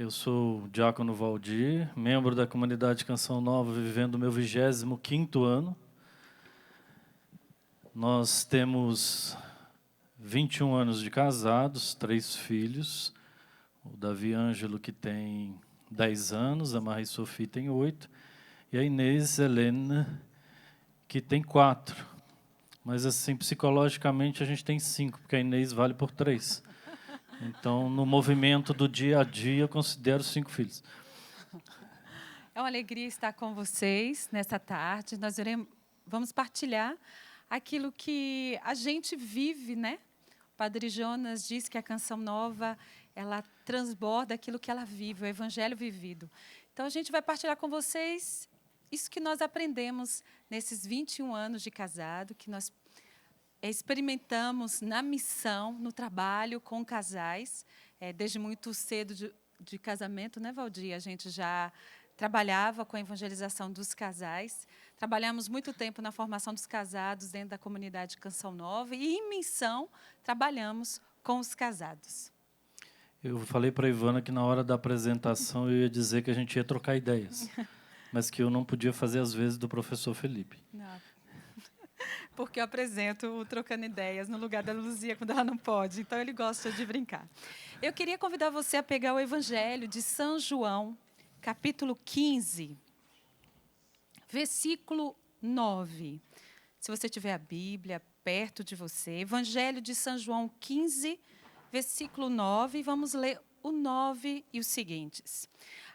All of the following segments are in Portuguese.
Eu sou o Diácono Valdir, membro da comunidade Canção Nova, vivendo o meu 25º ano. Nós temos 21 anos de casados, 3 filhos. O Davi Ângelo, que tem 10 anos, a Marie Sophie tem 8, e a Inês Helena, que tem 4. Mas, assim, psicologicamente, a gente tem 5, porque a Inês vale por 3. Então, no movimento do dia a dia, eu considero 5 filhos. É uma alegria estar com vocês nessa tarde. Nós vamos partilhar aquilo que a gente vive, né? O Padre Jonas diz que a Canção Nova, ela transborda aquilo que ela vive, o Evangelho vivido. Então, a gente vai partilhar com vocês isso que nós aprendemos nesses 21 anos de casado, que nós experimentamos na missão, no trabalho com casais, desde muito cedo de casamento, né, Valdir? A gente já trabalhava com a evangelização dos casais, trabalhamos muito tempo na formação dos casados dentro da comunidade Canção Nova e, em missão, trabalhamos com os casados. Eu falei para a Ivana que na hora da apresentação eu ia dizer que a gente ia trocar ideias, mas que eu não podia fazer as vezes do professor Felipe. Não. Porque eu apresento o Trocando Ideias no lugar da Luzia quando ela não pode, então ele gosta de brincar. Eu queria convidar você a pegar o Evangelho de São João, capítulo 15, versículo 9. Se você tiver a Bíblia perto de você, Evangelho de São João 15, versículo 9, vamos ler o 9 e os seguintes.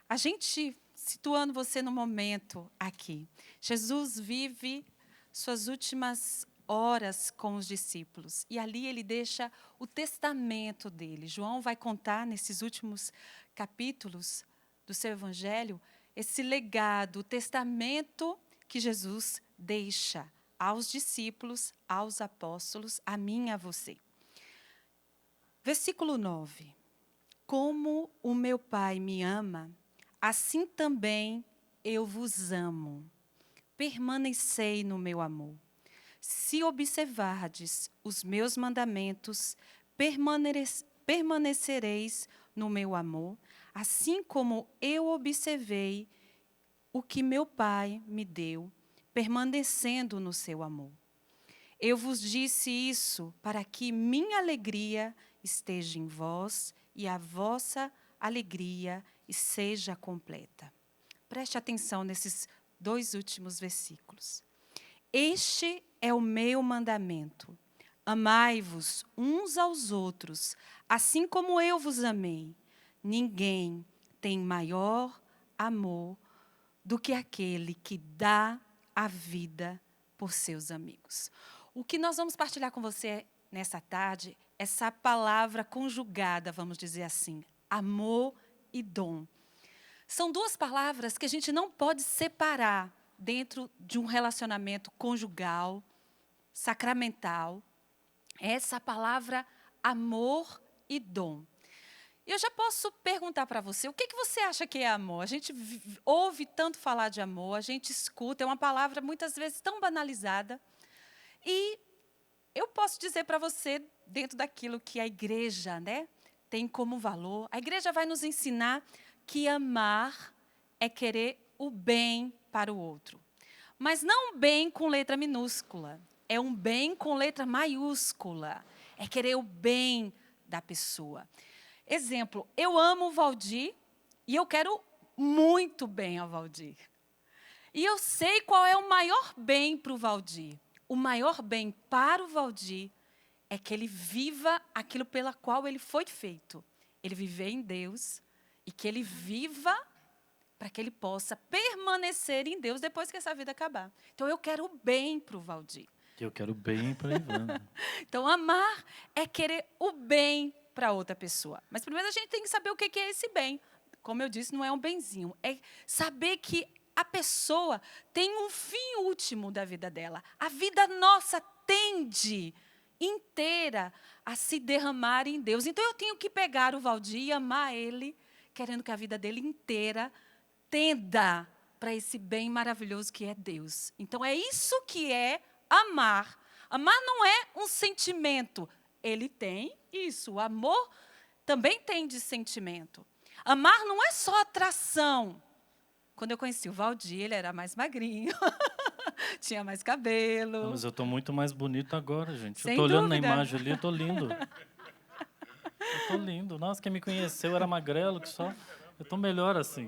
A gente, situando você no momento aqui, Jesus vive suas últimas horas com os discípulos. E ali ele deixa o testamento dele. João vai contar nesses últimos capítulos do seu evangelho esse legado, o testamento que Jesus deixa aos discípulos, aos apóstolos, a mim e a você. Versículo 9. Como o meu Pai me ama, assim também eu vos amo. Permanecei no meu amor. Se observardes os meus mandamentos, permanecereis no meu amor, assim como eu observei o que meu Pai me deu, permanecendo no seu amor. Eu vos disse isso para que minha alegria esteja em vós e a vossa alegria seja completa. Preste atenção nesses 2 últimos versículos. Este é o meu mandamento. Amai-vos uns aos outros, assim como eu vos amei. Ninguém tem maior amor do que aquele que dá a vida por seus amigos. O que nós vamos partilhar com você nessa tarde, essa palavra conjugada, vamos dizer assim, amor e dom. São 2 palavras que a gente não pode separar dentro de um relacionamento conjugal, sacramental. Essa palavra amor e dom. Eu já posso perguntar para você, o que você acha que é amor? A gente ouve tanto falar de amor, a gente escuta, é uma palavra muitas vezes tão banalizada. E eu posso dizer para você, dentro daquilo que a igreja, né, tem como valor, a igreja vai nos ensinar que amar é querer o bem para o outro. Mas não um bem com letra minúscula, é um bem com letra maiúscula. É querer o bem da pessoa. Exemplo, eu amo o Valdir e eu quero muito bem ao Valdir. E eu sei qual é o maior bem para o Valdir. O maior bem para o Valdir é que ele viva aquilo pela qual ele foi feito. Ele viver em Deus e que ele viva para que ele possa permanecer em Deus depois que essa vida acabar. Então, eu quero o bem para o Valdir. Eu quero bem para a Ivana. Então, amar é querer o bem para outra pessoa. Mas primeiro a gente tem que saber o que é esse bem. Como eu disse, não é um benzinho. É saber que a pessoa tem um fim último da vida dela. A vida nossa tende inteira a se derramar em Deus. Então, eu tenho que pegar o Valdir e amar ele, querendo que a vida dele inteira tenda para esse bem maravilhoso que é Deus. Então, é isso que é amar. Amar não é um sentimento. Ele tem isso. O amor também tem de sentimento. Amar não é só atração. Quando eu conheci o Valdir, ele era mais magrinho, tinha mais cabelo. Não, mas eu estou muito mais bonito agora, gente. Sem Eu estou olhando dúvida. na imagem ali, eu estou lindo. Eu estou lindo. Nossa, quem me conheceu era magrelo, que só. Eu estou melhor assim.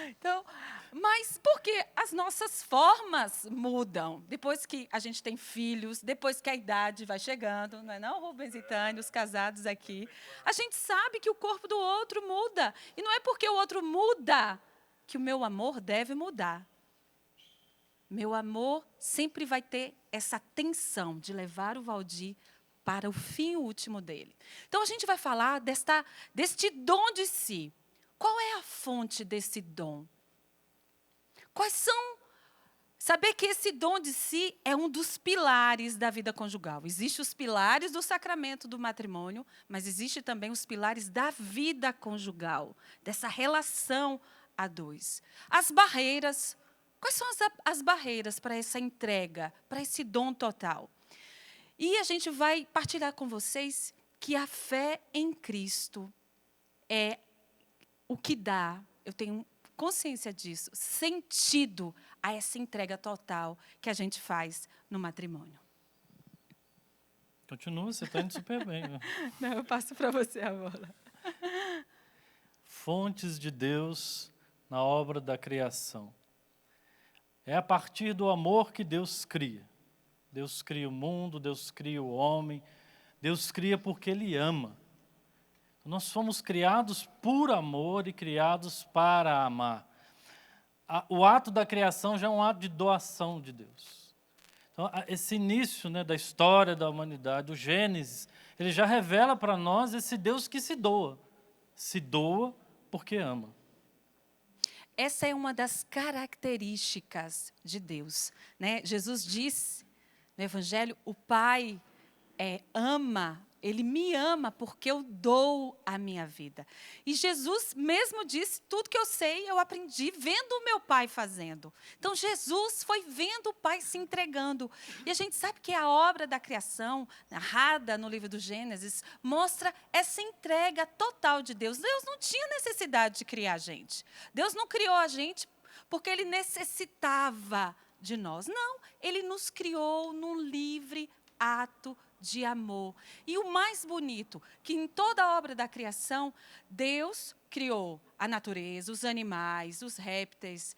Então, mas porque as nossas formas mudam. Depois que a gente tem filhos, depois que a idade vai chegando, não é não, Rubens e Tânia, os casados aqui, a gente sabe que o corpo do outro muda. E não é porque o outro muda que o meu amor deve mudar. Meu amor sempre vai ter essa tensão de levar o Valdir para o fim último dele. Então, a gente vai falar deste dom de si. Qual é a fonte desse dom? Quais são... Saber que esse dom de si é um dos pilares da vida conjugal. Existem os pilares do sacramento do matrimônio, mas existem também os pilares da vida conjugal, dessa relação a dois. As barreiras. Quais são as barreiras para essa entrega, para esse dom total? E a gente vai partilhar com vocês que a fé em Cristo é o que dá, eu tenho consciência disso, sentido a essa entrega total que a gente faz no matrimônio. Continua, você está indo super bem. Né? Não, eu passo para você a bola. Fontes de Deus na obra da criação. É a partir do amor que Deus cria. Deus cria o mundo, Deus cria o homem, Deus cria porque Ele ama. Nós fomos criados por amor e criados para amar. O ato da criação já é um ato de doação de Deus. Então, esse início, né, da história da humanidade, o Gênesis, ele já revela para nós esse Deus que se doa. Se doa porque ama. Essa é uma das características de Deus, né? Jesus disse no Evangelho, o Pai ama, Ele me ama porque eu dou a minha vida. E Jesus mesmo disse, tudo que eu sei, eu aprendi vendo o meu Pai fazendo. Então, Jesus foi vendo o Pai se entregando. E a gente sabe que a obra da criação, narrada no livro do Gênesis, mostra essa entrega total de Deus. Deus não tinha necessidade de criar a gente. Deus não criou a gente porque Ele necessitava de nós. Não, Ele nos criou num livre ato de amor. E o mais bonito, que em toda a obra da criação, Deus criou a natureza, os animais, os répteis,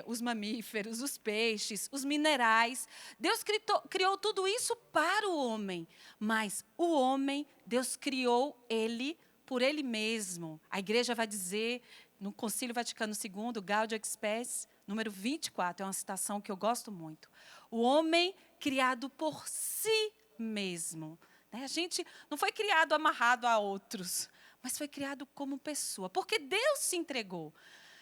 os mamíferos, os peixes, os minerais. Deus criou tudo isso para o homem. Mas o homem, Deus criou ele por ele mesmo. A igreja vai dizer, no Concílio Vaticano II, Gaudium et Spes, número 24, é uma citação que eu gosto muito. O homem criado por si mesmo. A gente não foi criado amarrado a outros, mas foi criado como pessoa, porque Deus se entregou.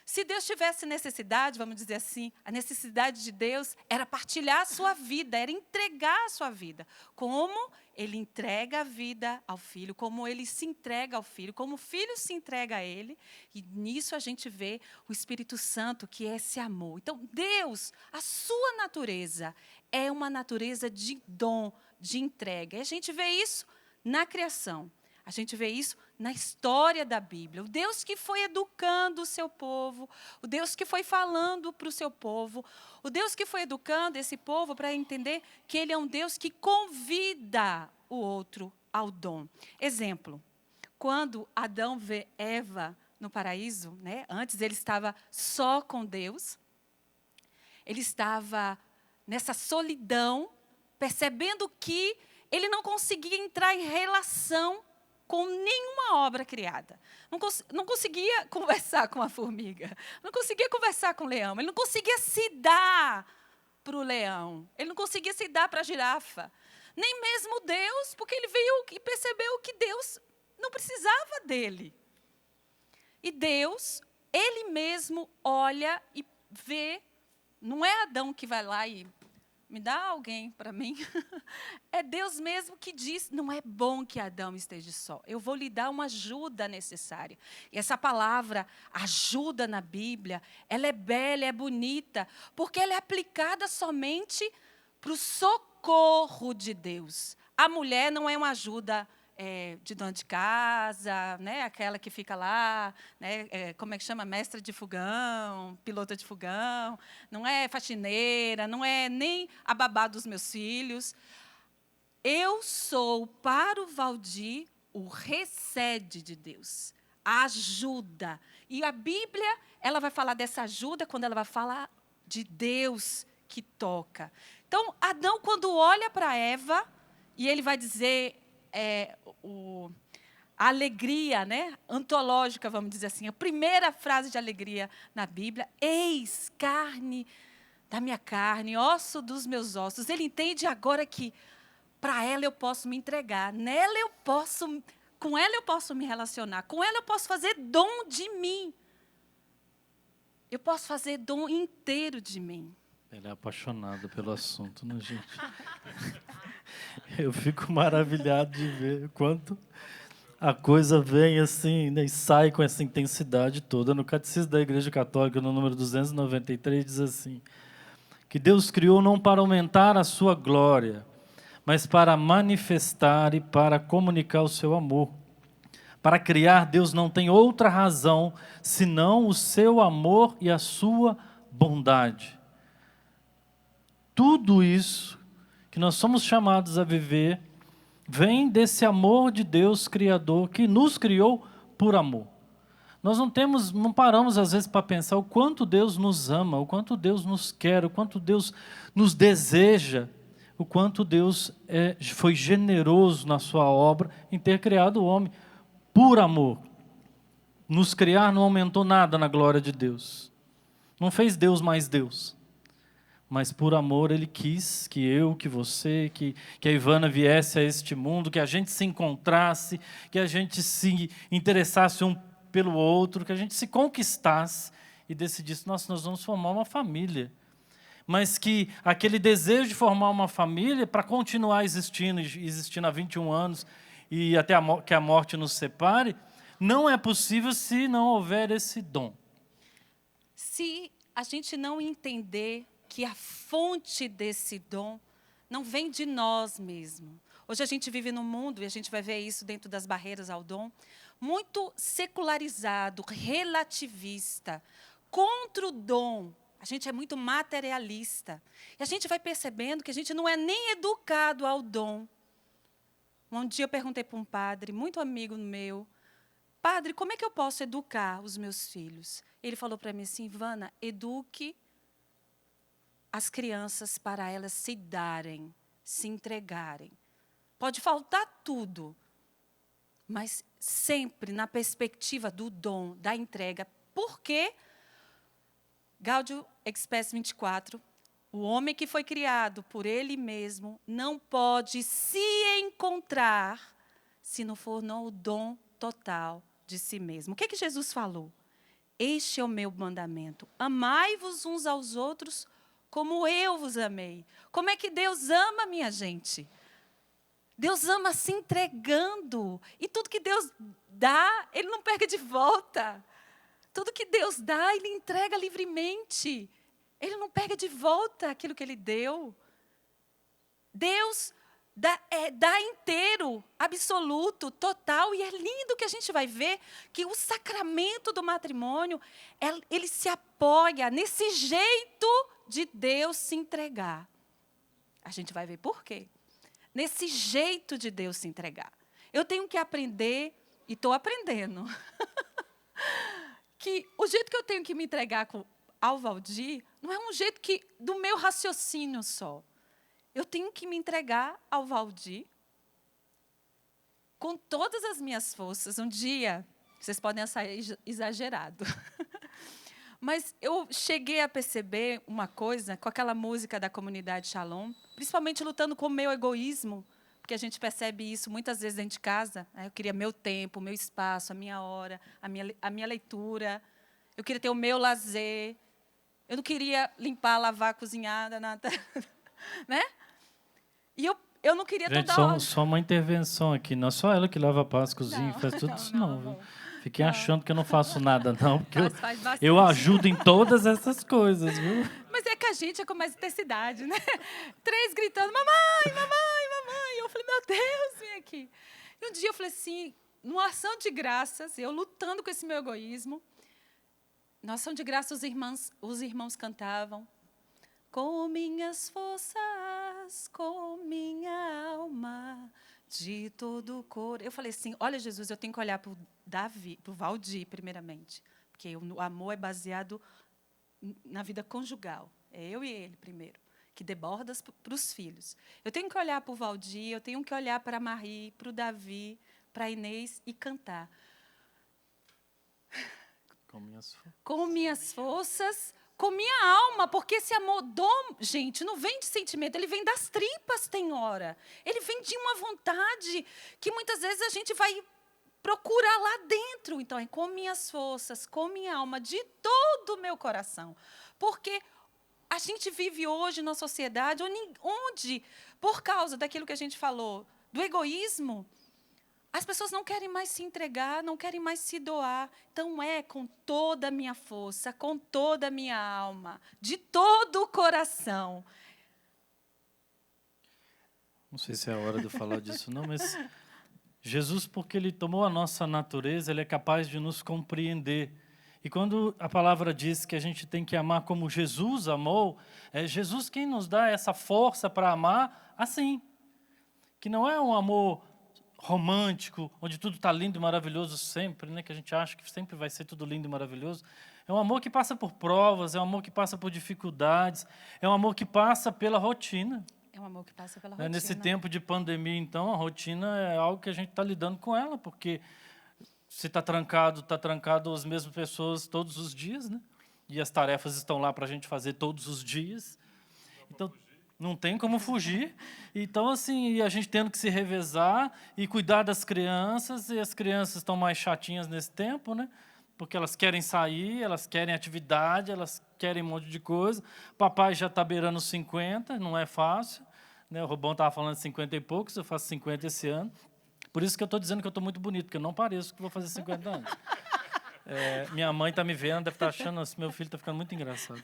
Se Deus tivesse necessidade, vamos dizer assim, a necessidade de Deus era partilhar a sua vida, era entregar a sua vida. Como Ele entrega a vida ao Filho, como Ele se entrega ao Filho, como o Filho se entrega a Ele. E nisso a gente vê o Espírito Santo, que é esse amor. Então, Deus, a sua natureza, é uma natureza de dom, de entrega. E a gente vê isso na criação. A gente vê isso na história da Bíblia. O Deus que foi educando o seu povo, o Deus que foi falando para o seu povo, o Deus que foi educando esse povo para entender que Ele é um Deus que convida o outro ao dom. Exemplo, quando Adão vê Eva no paraíso, né, antes ele estava só com Deus, ele estava nessa solidão, percebendo que ele não conseguia entrar em relação com nenhuma obra criada. Não conseguia conversar com a formiga, não conseguia conversar com o leão, ele não conseguia se dar para o leão, ele não conseguia se dar para a girafa, nem mesmo Deus, porque ele veio e percebeu que Deus não precisava dele. E Deus, Ele mesmo olha e vê, não é Adão que vai lá e me dá alguém para mim. É Deus mesmo que diz, não é bom que Adão esteja só. Eu vou lhe dar uma ajuda necessária. E essa palavra, ajuda na Bíblia, ela é bela, é bonita, porque ela é aplicada somente para o socorro de Deus. A mulher não é uma ajuda de dona de casa, né? Aquela que fica lá, né? Como é que chama? Mestra de fogão, pilota de fogão. Não é faxineira, não é nem a babá dos meus filhos. Eu sou, para o Valdir, o recede de Deus. A ajuda. E a Bíblia, ela vai falar dessa ajuda quando ela vai falar de Deus que toca. Então, Adão, quando olha para Eva, e ele vai dizer a alegria, né, antológica, vamos dizer assim, a primeira frase de alegria na Bíblia, eis carne da minha carne, osso dos meus ossos. Ele entende agora que para ela eu posso me entregar, com ela eu posso me relacionar, com ela eu posso fazer dom de mim. Eu posso fazer dom inteiro de mim. Ele é apaixonado pelo assunto, né, gente? Eu fico maravilhado de ver quanto a coisa vem assim, né, e sai com essa intensidade toda. No Catecismo da Igreja Católica, no número 293, diz assim, que Deus criou não para aumentar a sua glória, mas para manifestar e para comunicar o seu amor. Para criar, Deus não tem outra razão senão o seu amor e a sua bondade. Tudo isso que nós somos chamados a viver vem desse amor de Deus Criador que nos criou por amor. Nós não paramos às vezes para pensar o quanto Deus nos ama, o quanto Deus nos quer, o quanto Deus nos deseja, o quanto Deus foi generoso na sua obra em ter criado o homem por amor. Nos criar não aumentou nada na glória de Deus. Não fez Deus mais Deus. Mas por amor Ele quis que eu, que você, que a Ivana viesse a este mundo, que a gente se encontrasse, que a gente se interessasse um pelo outro, que a gente se conquistasse e decidisse, nossa, nós vamos formar uma família. Mas que aquele desejo de formar uma família, para continuar existindo há 21 anos, e até que a morte nos separe, não é possível se não houver esse dom. Se a gente não entender que a fonte desse dom não vem de nós mesmos. Hoje a gente vive num mundo, e a gente vai ver isso dentro das barreiras ao dom, muito secularizado, relativista, contra o dom. A gente é muito materialista. E a gente vai percebendo que a gente não é nem educado ao dom. Um dia eu perguntei para um padre, muito amigo meu, padre, como é que eu posso educar os meus filhos? Ele falou para mim assim, Ivana, eduque as crianças para elas se darem, se entregarem. Pode faltar tudo, mas sempre na perspectiva do dom, da entrega. Por quê? Gaudium et Spes 24, o homem que foi criado por ele mesmo não pode se encontrar se não for no dom total de si mesmo. O que Jesus falou? Este é o meu mandamento. Amai-vos uns aos outros como eu vos amei. Como é que Deus ama, minha gente? Deus ama se entregando. E tudo que Deus dá, Ele não pega de volta. Tudo que Deus dá, Ele entrega livremente. Ele não pega de volta aquilo que Ele deu. Deus dá inteiro, absoluto, total. E é lindo que a gente vai ver que o sacramento do matrimônio, ele se apoia nesse jeito de Deus se entregar. A gente vai ver por quê. Nesse jeito de Deus se entregar. Eu tenho que aprender, e estou aprendendo, que o jeito que eu tenho que me entregar ao Valdir não é um jeito do meu raciocínio só. Eu tenho que me entregar ao Valdir com todas as minhas forças. Um dia, vocês podem achar exagerado, mas eu cheguei a perceber uma coisa com aquela música da comunidade Shalom, principalmente lutando com o meu egoísmo, porque a gente percebe isso muitas vezes dentro de casa. Eu queria meu tempo, meu espaço, a minha hora, a minha leitura. Eu queria ter o meu lazer. Eu não queria limpar, lavar, cozinhar, nada, né? E eu não queria gente, toda hora. Só uma intervenção aqui. Não é só ela que lava a paz, cozinha, faz tudo isso, não. Viu? Fiquem achando que eu não faço nada, não. Porque eu ajudo em todas essas coisas, viu? Mas é que a gente é com mais intensidade, né? 3 gritando, mamãe, mamãe, mamãe. Eu falei, meu Deus, vem aqui. E um dia eu falei assim, numa ação de graças, eu lutando com esse meu egoísmo, na ação de graças os irmãos cantavam, com minhas forças, com minha alma, de todo o cor. Eu falei assim, olha, Jesus, eu tenho que olhar para o Davi, para o Valdir, primeiramente, porque o amor é baseado na vida conjugal. É eu e ele primeiro, que deborda para os filhos. Eu tenho que olhar para o Valdir, eu tenho que olhar para a Marie, para o Davi, para a Inês e cantar. Com minhas forças, com minha alma, porque esse amor gente, não vem de sentimento, ele vem das tripas, tem hora. Ele vem de uma vontade que muitas vezes a gente vai procurar lá dentro. Então, é com minhas forças, com minha alma, de todo o meu coração. Porque a gente vive hoje numa sociedade onde, por causa daquilo que a gente falou, do egoísmo, as pessoas não querem mais se entregar, não querem mais se doar. Então, é com toda a minha força, com toda a minha alma, de todo o coração. Não sei se é a hora de eu falar disso, não, mas Jesus, porque ele tomou a nossa natureza, ele é capaz de nos compreender. E quando a palavra diz que a gente tem que amar como Jesus amou, é Jesus quem nos dá essa força para amar assim. Que não é um amor romântico, onde tudo está lindo e maravilhoso sempre, né? Que a gente acha que sempre vai ser tudo lindo e maravilhoso. É um amor que passa por provas, é um amor que passa por dificuldades, é um amor que passa pela rotina. É um amor que passa pela rotina. Nesse tempo de pandemia, então, a rotina é algo que a gente está lidando com ela, porque se está trancado as mesmas pessoas todos os dias, né? E as tarefas estão lá para a gente fazer todos os dias. Então, não tem como fugir. Então, assim, a gente tendo que se revezar e cuidar das crianças, e as crianças estão mais chatinhas nesse tempo, né? Porque elas querem sair, elas querem atividade, elas querem um monte de coisa. Papai já está beirando os 50, não é fácil, né? O Robão estava falando de 50 e poucos, eu faço 50 esse ano. Por isso que eu estou dizendo que eu estou muito bonito, porque eu não pareço que vou fazer 50 anos. Minha mãe está me vendo, deve estar achando que meu filho está ficando muito engraçado.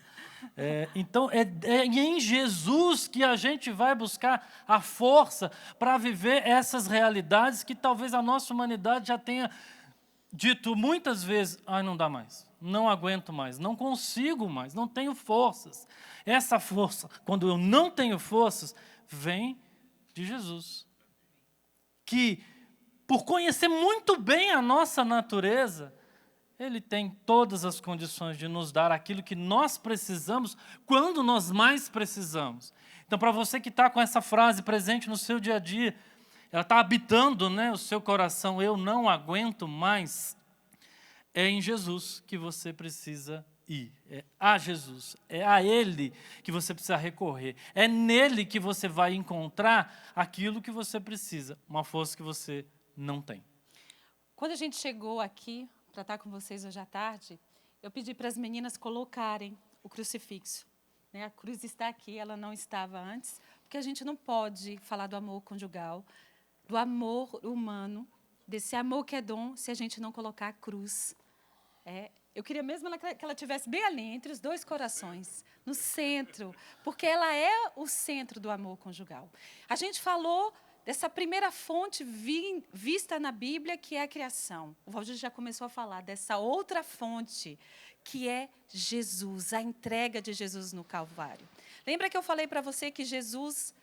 Então, é em Jesus que a gente vai buscar a força para viver essas realidades que talvez a nossa humanidade já tenha dito muitas vezes, não dá mais, não aguento mais, não consigo mais, não tenho forças. Essa força, quando eu não tenho forças, vem de Jesus. Que, por conhecer muito bem a nossa natureza, ele tem todas as condições de nos dar aquilo que nós precisamos, quando nós mais precisamos. Então, para você que está com essa frase presente no seu dia a dia, ela está habitando, né, o seu coração, eu não aguento mais, é em Jesus que você precisa ir. É a Jesus, é a Ele que você precisa recorrer. É nele que você vai encontrar aquilo que você precisa, uma força que você não tem. Quando a gente chegou aqui para estar com vocês hoje à tarde, eu pedi para as meninas colocarem o crucifixo. A cruz está aqui, ela não estava antes, porque a gente não pode falar do amor conjugal, do amor humano, desse amor que é dom, se a gente não colocar a cruz. Eu queria mesmo que ela estivesse bem ali, entre os dois corações, no centro, porque ela é o centro do amor conjugal. A gente falou dessa primeira fonte vista na Bíblia, que é a criação. O Valdir já começou a falar dessa outra fonte, que é Jesus, a entrega de Jesus no Calvário. Lembra que eu falei para você que Jesus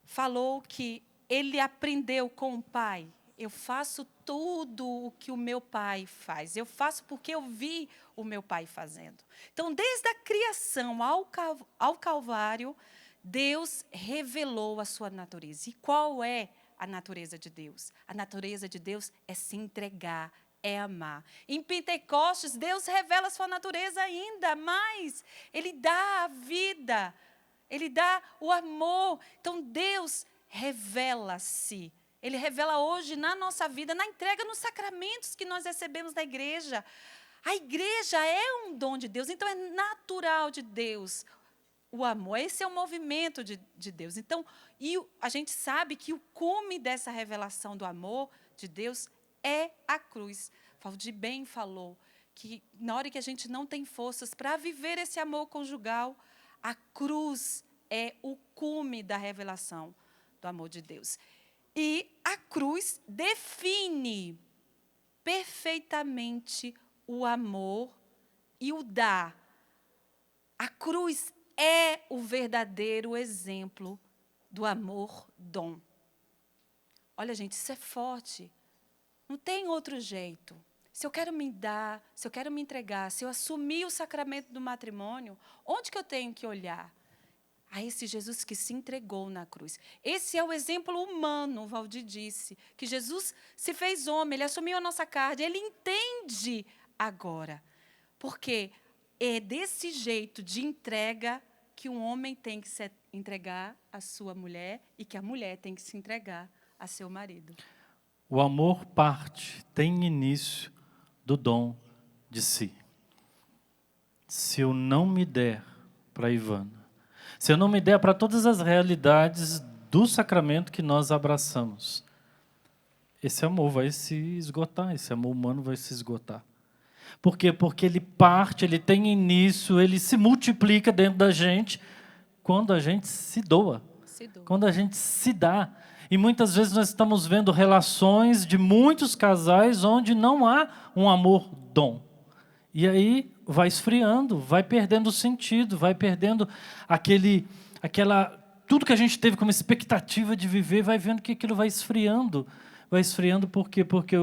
falou que ele aprendeu com o Pai? Eu faço tudo o que o meu Pai faz. Eu faço porque eu vi o meu Pai fazendo. Então, desde a criação ao Calvário, Deus revelou a sua natureza. E qual é a natureza de Deus? A natureza de Deus é se entregar, é amar. Em Pentecostes, Deus revela a sua natureza ainda mais. Ele dá a vida, Ele dá o amor. Então, Deus revela-se. Ele revela hoje na nossa vida, na entrega, nos sacramentos que nós recebemos da igreja. A igreja é um dom de Deus, então é natural de Deus o amor. Esse é o movimento de Deus. Então, a gente sabe que o cume dessa revelação do amor de Deus é a cruz. Valdir bem falou que na hora que a gente não tem forças para viver esse amor conjugal, a cruz é o cume da revelação do amor de Deus. E a cruz define perfeitamente o amor e o dar. A cruz é o verdadeiro exemplo do amor dom. Olha, gente, isso é forte. Não tem outro jeito. Se eu quero me dar, se eu quero me entregar, se eu assumir o sacramento do matrimônio, onde que eu tenho que olhar? A esse Jesus que se entregou na cruz. Esse é o exemplo humano, o Valdir disse, que Jesus se fez homem, ele assumiu a nossa carne, ele entende agora. Porque é desse jeito de entrega que um homem tem que se entregar à sua mulher e que a mulher tem que se entregar a seu marido. O amor parte, tem início do dom de si. Se eu não me der para Ivana, se eu não me der para todas as realidades do sacramento que nós abraçamos, esse amor vai se esgotar, esse amor humano vai se esgotar. Por quê? Porque ele parte, ele tem início, ele se multiplica dentro da gente quando a gente se doa, quando a gente se dá. E muitas vezes nós estamos vendo relações de muitos casais onde não há um amor-dom. E aí vai esfriando, vai perdendo o sentido, vai perdendo tudo que a gente teve como expectativa de viver, vai vendo que aquilo vai esfriando. Vai esfriando por quê? Porque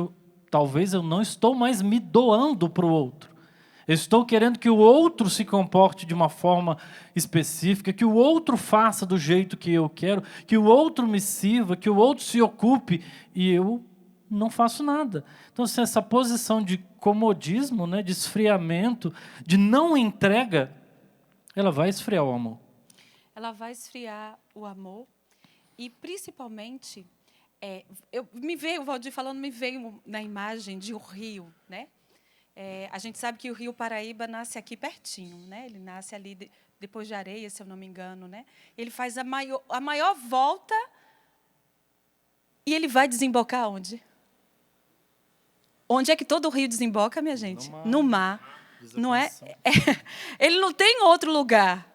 talvez eu não estou mais me doando para o outro. Eu estou querendo que o outro se comporte de uma forma específica, que o outro faça do jeito que eu quero, que o outro me sirva, que o outro se ocupe, e eu não faço nada. Então, assim, essa posição de comodismo, né, de esfriamento, de não entrega, ela vai esfriar o amor. Ela vai esfriar o amor e, principalmente, o Valdir falando, me veio na imagem de um rio, né? A gente sabe que o Rio Paraíba nasce aqui pertinho, né? Ele nasce ali depois de Areia, se eu não me engano, né? Ele faz a maior volta e ele vai desembocar onde? Onde é que todo o rio desemboca, minha gente? No mar. Não é? Ele não tem outro lugar.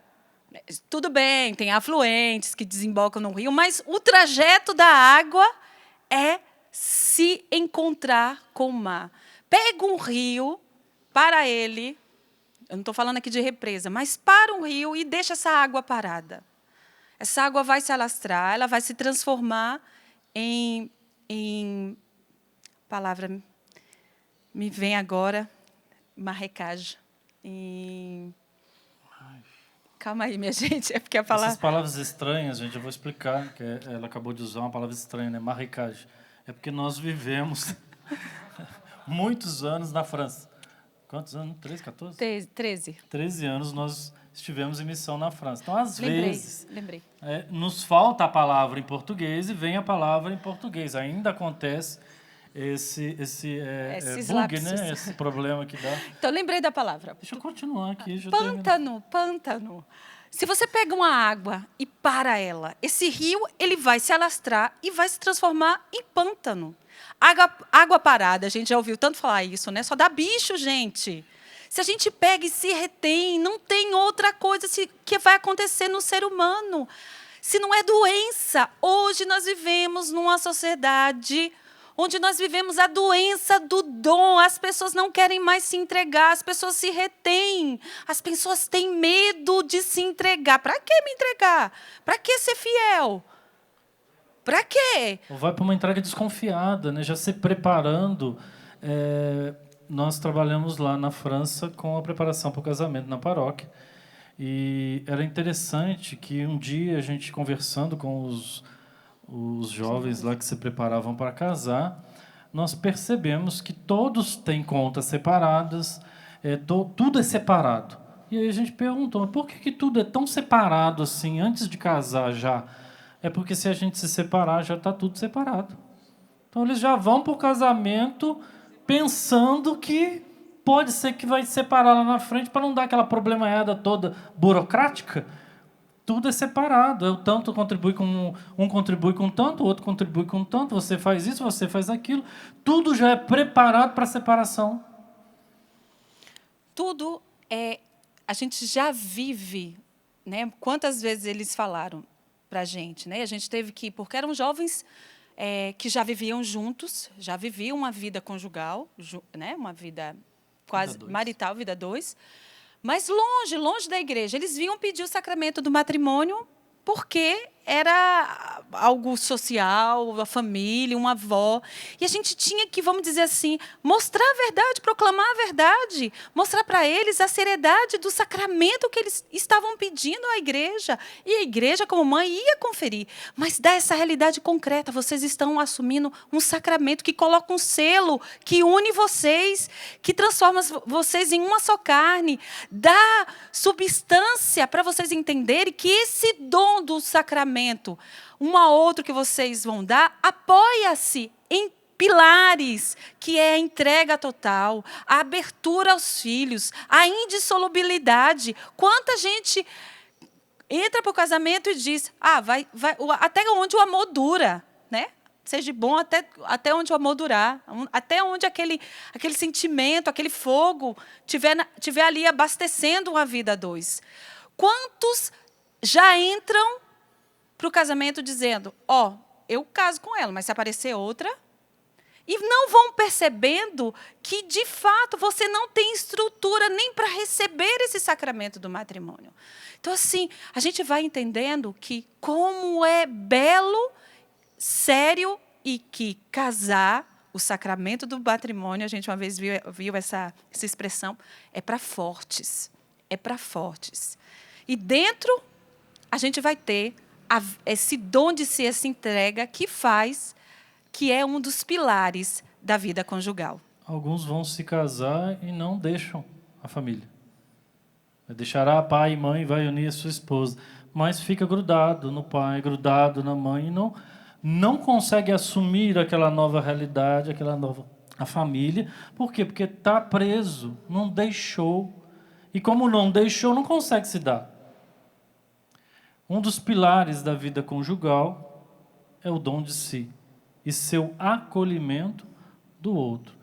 Tudo bem, tem afluentes que desembocam no rio, mas o trajeto da água é se encontrar com o mar. Pega um rio, para ele, eu não estou falando aqui de represa, mas para um rio e deixa essa água parada. Essa água vai se alastrar, ela vai se transformar em palavra me vem agora, marrecagem. Calma aí, minha gente, é porque a palavra... Essas palavras estranhas, gente, eu vou explicar, que ela acabou de usar uma palavra estranha, né? Marrecagem. É porque nós vivemos muitos anos na França. Quantos anos? 13, 14? 13. 13 anos nós estivemos em missão na França. Então, às vezes, lembrei. Nos falta a palavra em português e vem a palavra em português. Ainda acontece esse bug, né? Esse problema que dá. Então, lembrei da palavra. Deixa eu continuar aqui. Pântano. Se você pega uma água e para ela, esse rio ele vai se alastrar e vai se transformar em pântano. Água parada, a gente já ouviu tanto falar isso, né? Só dá bicho, gente. Se a gente pega e se retém, não tem outra coisa que vai acontecer no ser humano. Se não é doença. Hoje nós vivemos numa sociedade onde nós vivemos a doença do dom. As pessoas não querem mais se entregar, as pessoas se retêm, as pessoas têm medo de se entregar. Para que me entregar? Para que ser fiel? Para quê? Ou vai para uma entrega desconfiada, né? Já se preparando. Nós trabalhamos lá na França com a preparação para o casamento na paróquia. E era interessante que um dia a gente conversando com os jovens lá que se preparavam para casar, nós percebemos que todos têm contas separadas, tudo é separado. E aí a gente perguntou, por que tudo é tão separado assim, antes de casar já? É porque se a gente se separar, já está tudo separado. Então eles já vão para o casamento pensando que pode ser que vai separar lá na frente para não dar aquela problemaiada toda burocrática. Tudo é separado. O tanto contribui com um contribui com tanto, o outro contribui com tanto. Você faz isso, você faz aquilo. Tudo já é preparado para a separação. Tudo a gente já vive, né? Quantas vezes eles falaram para a gente, né? A gente teve que, porque eram jovens que já viviam juntos, já viviam uma vida conjugal, né? Uma vida quase marital, vida dois, mas longe da igreja. Eles vinham pedir o sacramento do matrimônio porque era algo social, a família, uma avó. E a gente tinha que, vamos dizer assim, mostrar a verdade, proclamar a verdade, mostrar para eles a seriedade do sacramento que eles estavam pedindo à igreja. E a igreja, como mãe, ia conferir. Mas dá essa realidade concreta. Vocês estão assumindo um sacramento que coloca um selo, que une vocês, que transforma vocês em uma só carne, dá substância para vocês entenderem que esse dom do sacramento, um a outro que vocês vão dar, apoia-se em pilares, que é a entrega total, a abertura aos filhos, a indissolubilidade. Quanta gente entra para o casamento e diz, vai, até onde o amor dura, né? Seja bom até onde o amor durar, até onde aquele sentimento, aquele fogo tiver ali abastecendo uma vida a dois. Quantos já entram para o casamento dizendo, eu caso com ela, mas se aparecer outra, e não vão percebendo que, de fato, você não tem estrutura nem para receber esse sacramento do matrimônio. Então, assim, a gente vai entendendo que como é belo, sério, e que casar, o sacramento do matrimônio, a gente uma vez viu essa expressão, é para fortes. É para fortes. E dentro, a gente vai ter esse dom de ser essa entrega que é um dos pilares da vida conjugal. Alguns vão se casar e não deixam a família. Deixará pai e mãe e vai unir a sua esposa. Mas fica grudado no pai, grudado na mãe, e não consegue assumir aquela nova realidade, a família. Por quê? Porque está preso, não deixou. E como não deixou, não consegue se dar. Um dos pilares da vida conjugal é o dom de si e seu acolhimento do outro.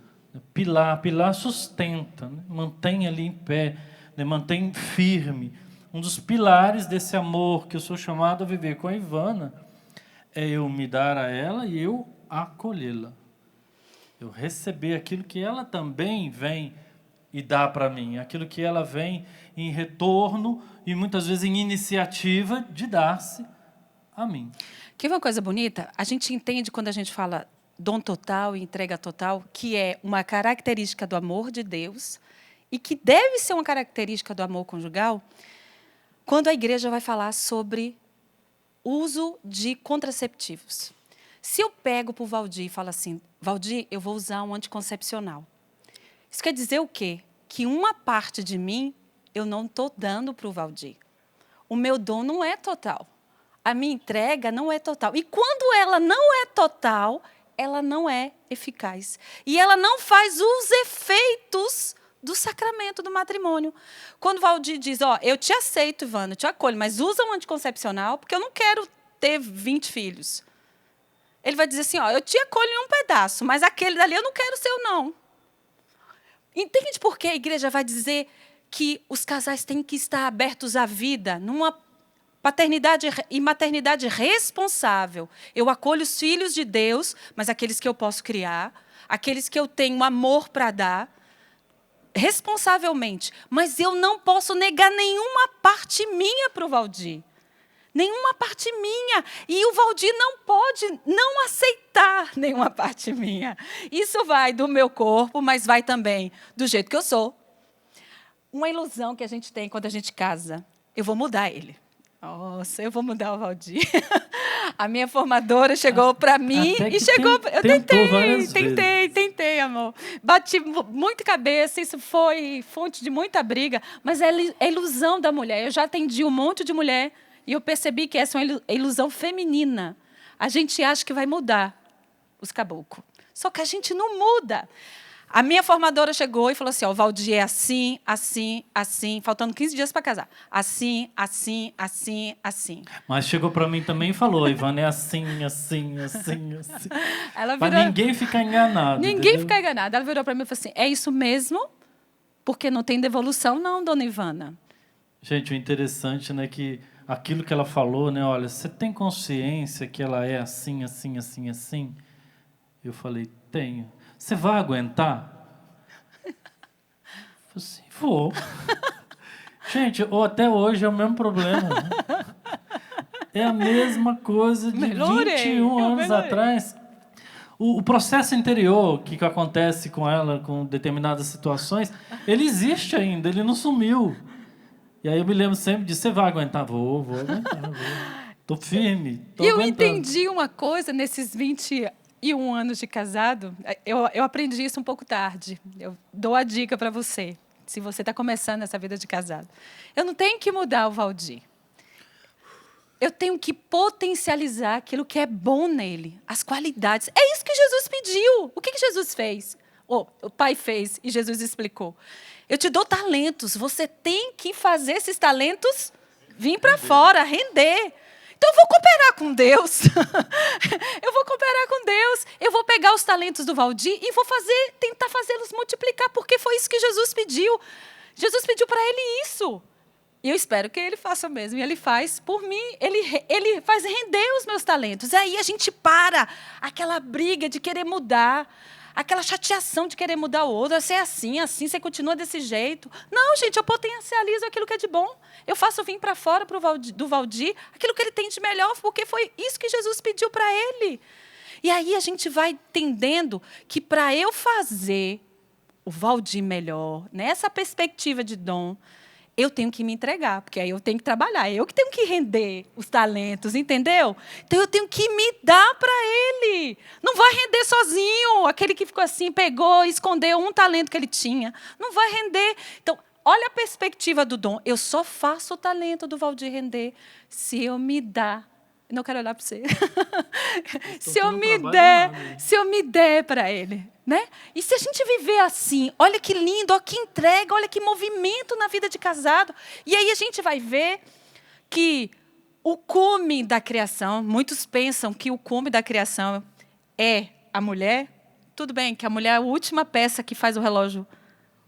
Pilar sustenta, né? Mantém ali em pé, né? Mantém firme. Um dos pilares desse amor que eu sou chamado a viver com a Ivana é eu me dar a ela e eu acolhê-la. Eu receber aquilo que ela também vem e dá para mim, aquilo que ela vem em retorno e muitas vezes em iniciativa de dar-se a mim. Que uma coisa bonita, a gente entende quando a gente fala dom total e entrega total, que é uma característica do amor de Deus e que deve ser uma característica do amor conjugal, quando a igreja vai falar sobre uso de contraceptivos. Se eu pego para o Valdir e falo assim, Valdir, eu vou usar um anticoncepcional. Isso quer dizer o quê? Que uma parte de mim eu não estou dando para o Valdir. O meu dom não é total. A minha entrega não é total. E quando ela não é total, ela não é eficaz. E ela não faz os efeitos do sacramento do matrimônio. Quando o Valdir diz, eu te aceito, Ivana, eu te acolho, mas usa um anticoncepcional, porque eu não quero ter 20 filhos. Ele vai dizer assim, eu te acolho em um pedaço, mas aquele dali eu não quero seu, não. Entende por que a igreja vai dizer que os casais têm que estar abertos à vida, numa paternidade e maternidade responsável? Eu acolho os filhos de Deus, mas aqueles que eu posso criar, aqueles que eu tenho amor para dar, responsavelmente. Mas eu não posso negar nenhuma parte minha para o Valdir. Nenhuma parte minha. E o Valdir não pode não aceitar nenhuma parte minha. Isso vai do meu corpo, mas vai também do jeito que eu sou. Uma ilusão que a gente tem quando a gente casa. Eu vou mudar ele. Nossa, eu vou mudar o Valdir. A minha formadora chegou para mim e chegou... Eu tentei, amor. Bati muito cabeça, isso foi fonte de muita briga, mas é a ilusão da mulher. Eu já atendi um monte de mulher e eu percebi que essa é uma ilusão feminina. A gente acha que vai mudar os caboclos. Só que a gente não muda. A minha formadora chegou e falou assim, o Valdir é assim, assim, assim, faltando 15 dias para casar. Assim, assim, assim, assim. Mas chegou para mim também e falou, Ivana, é assim, assim, assim, assim. Para ninguém ficar enganado. Ninguém ficar enganado. Ela virou para mim e falou assim, é isso mesmo? Porque não tem devolução não, dona Ivana. Gente, o interessante, né, que aquilo que ela falou, né? Olha, você tem consciência que ela é assim, assim, assim, assim? Eu falei, tenho. Você vai aguentar? Eu falei assim, vou. Gente, até hoje é o mesmo problema. Né? É a mesma coisa de 21 anos atrás. O processo interior que acontece com ela, com determinadas situações, ele existe ainda, ele não sumiu. E aí eu me lembro sempre disso, você vai aguentar? Vou aguentar, vou. Tô firme, tô eu aguentando. entendi uma coisa nesses 21 anos de casado, eu aprendi isso um pouco tarde. Eu dou a dica para você, se você está começando essa vida de casado. Eu não tenho que mudar o Valdir. Eu tenho que potencializar aquilo que é bom nele, as qualidades. É isso que Jesus pediu. O que Jesus fez? O Pai fez e Jesus explicou. Eu te dou talentos, você tem que fazer esses talentos vir para fora, render. Então, eu vou cooperar com Deus. Eu vou cooperar com Deus. Eu vou pegar os talentos do Valdir e vou tentar fazê-los multiplicar, porque foi isso que Jesus pediu. Jesus pediu para ele isso. E eu espero que ele faça mesmo. E ele faz por mim. Ele faz render os meus talentos. Aí a gente para aquela briga de querer mudar, aquela chateação de querer mudar o outro. Você é assim, você continua desse jeito. Não, gente, eu potencializo aquilo que é de bom. Eu faço vir para fora do Valdir aquilo que ele tem de melhor, porque foi isso que Jesus pediu para ele. E aí a gente vai entendendo que para eu fazer o Valdir melhor, nessa perspectiva de dom, eu tenho que me entregar, porque aí eu tenho que trabalhar, eu que tenho que render os talentos, entendeu? Então, eu tenho que me dar para ele. Não vai render sozinho, aquele que ficou assim, pegou, escondeu um talento que ele tinha. Não vai render. Então, olha a perspectiva do dom. Eu só faço o talento do Valdir render se eu me dar. Não quero olhar para você. Se eu me der para ele. Né? E se a gente viver assim, olha que lindo, olha que entrega, olha que movimento na vida de casado. E aí a gente vai ver que o cume da criação, muitos pensam que o cume da criação é a mulher. Tudo bem que a mulher é a última peça que faz o relógio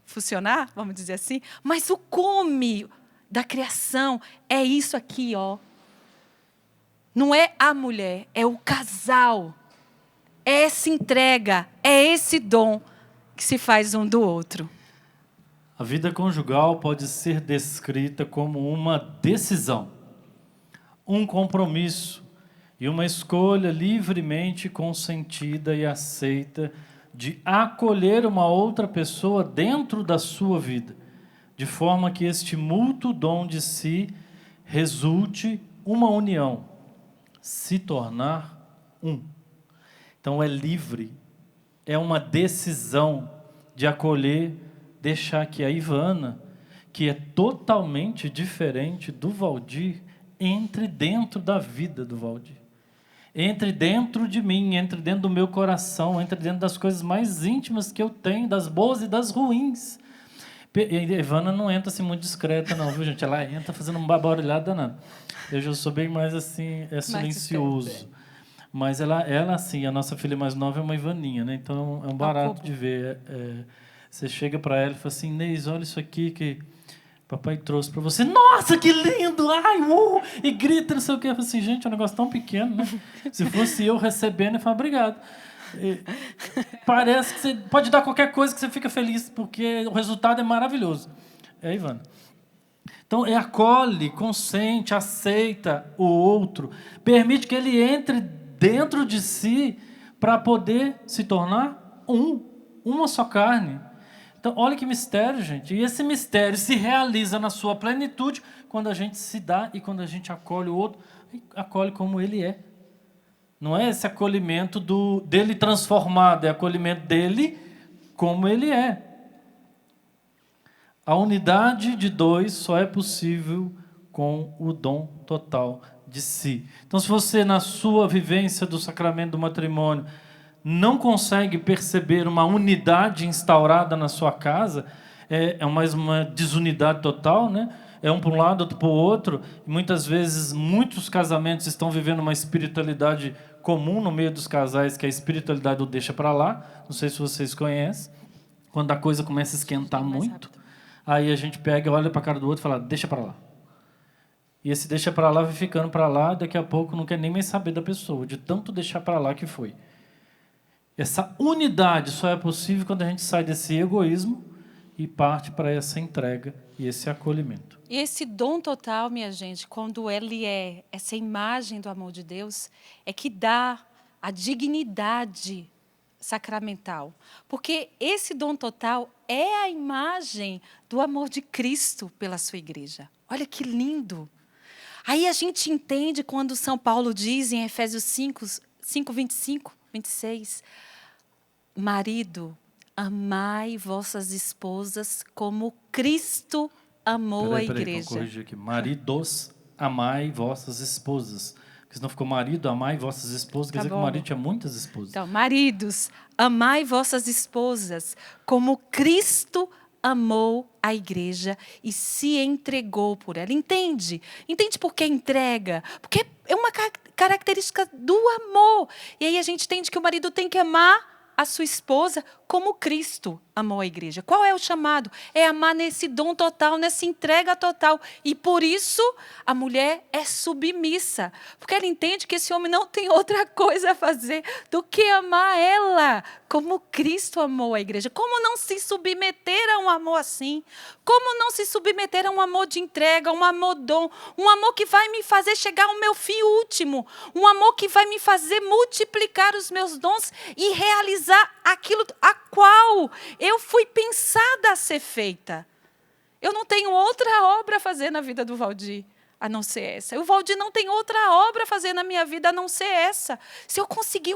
funcionar, vamos dizer assim, mas o cume da criação é isso aqui, ó. Não é a mulher, é o casal. É essa entrega, é esse dom que se faz um do outro. A vida conjugal pode ser descrita como uma decisão, um compromisso e uma escolha livremente consentida e aceita de acolher uma outra pessoa dentro da sua vida, de forma que este mútuo dom de si resulte uma união, se tornar um. Então, é livre, é uma decisão de acolher, deixar que a Ivana, que é totalmente diferente do Valdir, entre dentro da vida do Valdir. Entre dentro de mim, entre dentro do meu coração, entre dentro das coisas mais íntimas que eu tenho, das boas e das ruins. E a Ivana não entra assim muito discreta, não, viu, gente? Ela entra fazendo um barulhado danado. Eu já sou bem mais assim, silencioso. Mas ela, assim, a nossa filha mais nova é uma Ivaninha, né? Então é um barato de ver. Você chega para ela e fala assim, Inês, olha isso aqui que papai trouxe para você. Nossa, que lindo! Ai, e grita, não sei o quê. Eu falo assim, gente, é um negócio tão pequeno, né? Se fosse eu recebendo, eu falo, obrigado. Parece que você pode dar qualquer coisa que você fica feliz, porque o resultado é maravilhoso. É, Ivana? Então, acolhe, consente, aceita o outro, permite que ele entre dentro de si para poder se tornar uma só carne. Então, olha que mistério, gente. E esse mistério se realiza na sua plenitude quando a gente se dá e quando a gente acolhe o outro, acolhe como ele é. Não é esse acolhimento dele transformado, é acolhimento dele como ele é. A unidade de dois só é possível com o dom total de si. Então, se você, na sua vivência do sacramento do matrimônio, não consegue perceber uma unidade instaurada na sua casa, é mais uma desunidade total, né? É um para um lado, outro para o outro. E muitas vezes, muitos casamentos estão vivendo uma espiritualidade comum no meio dos casais, que a espiritualidade o deixa para lá. Não sei se vocês conhecem. Quando a coisa começa a esquentar muito, aí a gente pega, olha para a cara do outro e fala, deixa para lá. E esse deixa para lá vai ficando para lá, daqui a pouco não quer nem mais saber da pessoa, de tanto deixar para lá que foi. Essa unidade só é possível quando a gente sai desse egoísmo e parte para essa entrega e esse acolhimento. E esse dom total, minha gente, quando ele é essa imagem do amor de Deus, é que dá a dignidade sacramental. Porque esse dom total é a imagem do amor de Cristo pela sua igreja. Olha que lindo! Aí a gente entende quando São Paulo diz em Efésios 5, 25, 26, marido, amai vossas esposas como Cristo amou a igreja. Vamos corrigir aqui. Maridos, amai vossas esposas. Porque senão ficou marido, amai vossas esposas. Quer dizer que o marido tinha muitas esposas. Então, maridos, amai vossas esposas como Cristo amou a igreja e se entregou por ela. Entende? Entende por que entrega? Porque é uma característica do amor. E aí a gente entende que o marido tem que amar a sua esposa como Cristo amou a igreja. Qual é o chamado? É amar nesse dom total, nessa entrega total. E por isso a mulher é submissa. Porque ela entende que esse homem não tem outra coisa a fazer do que amar ela como Cristo amou a igreja. Como não se submeter a um amor assim? Como não se submeter a um amor de entrega, um amor dom, um amor que vai me fazer chegar ao meu fim último, um amor que vai me fazer multiplicar os meus dons e realizar aquilo a qual eu fui pensada a ser feita. Eu não tenho outra obra a fazer na vida do Valdir a não ser essa. O Valdir não tem outra obra a fazer na minha vida a não ser essa. Se eu conseguir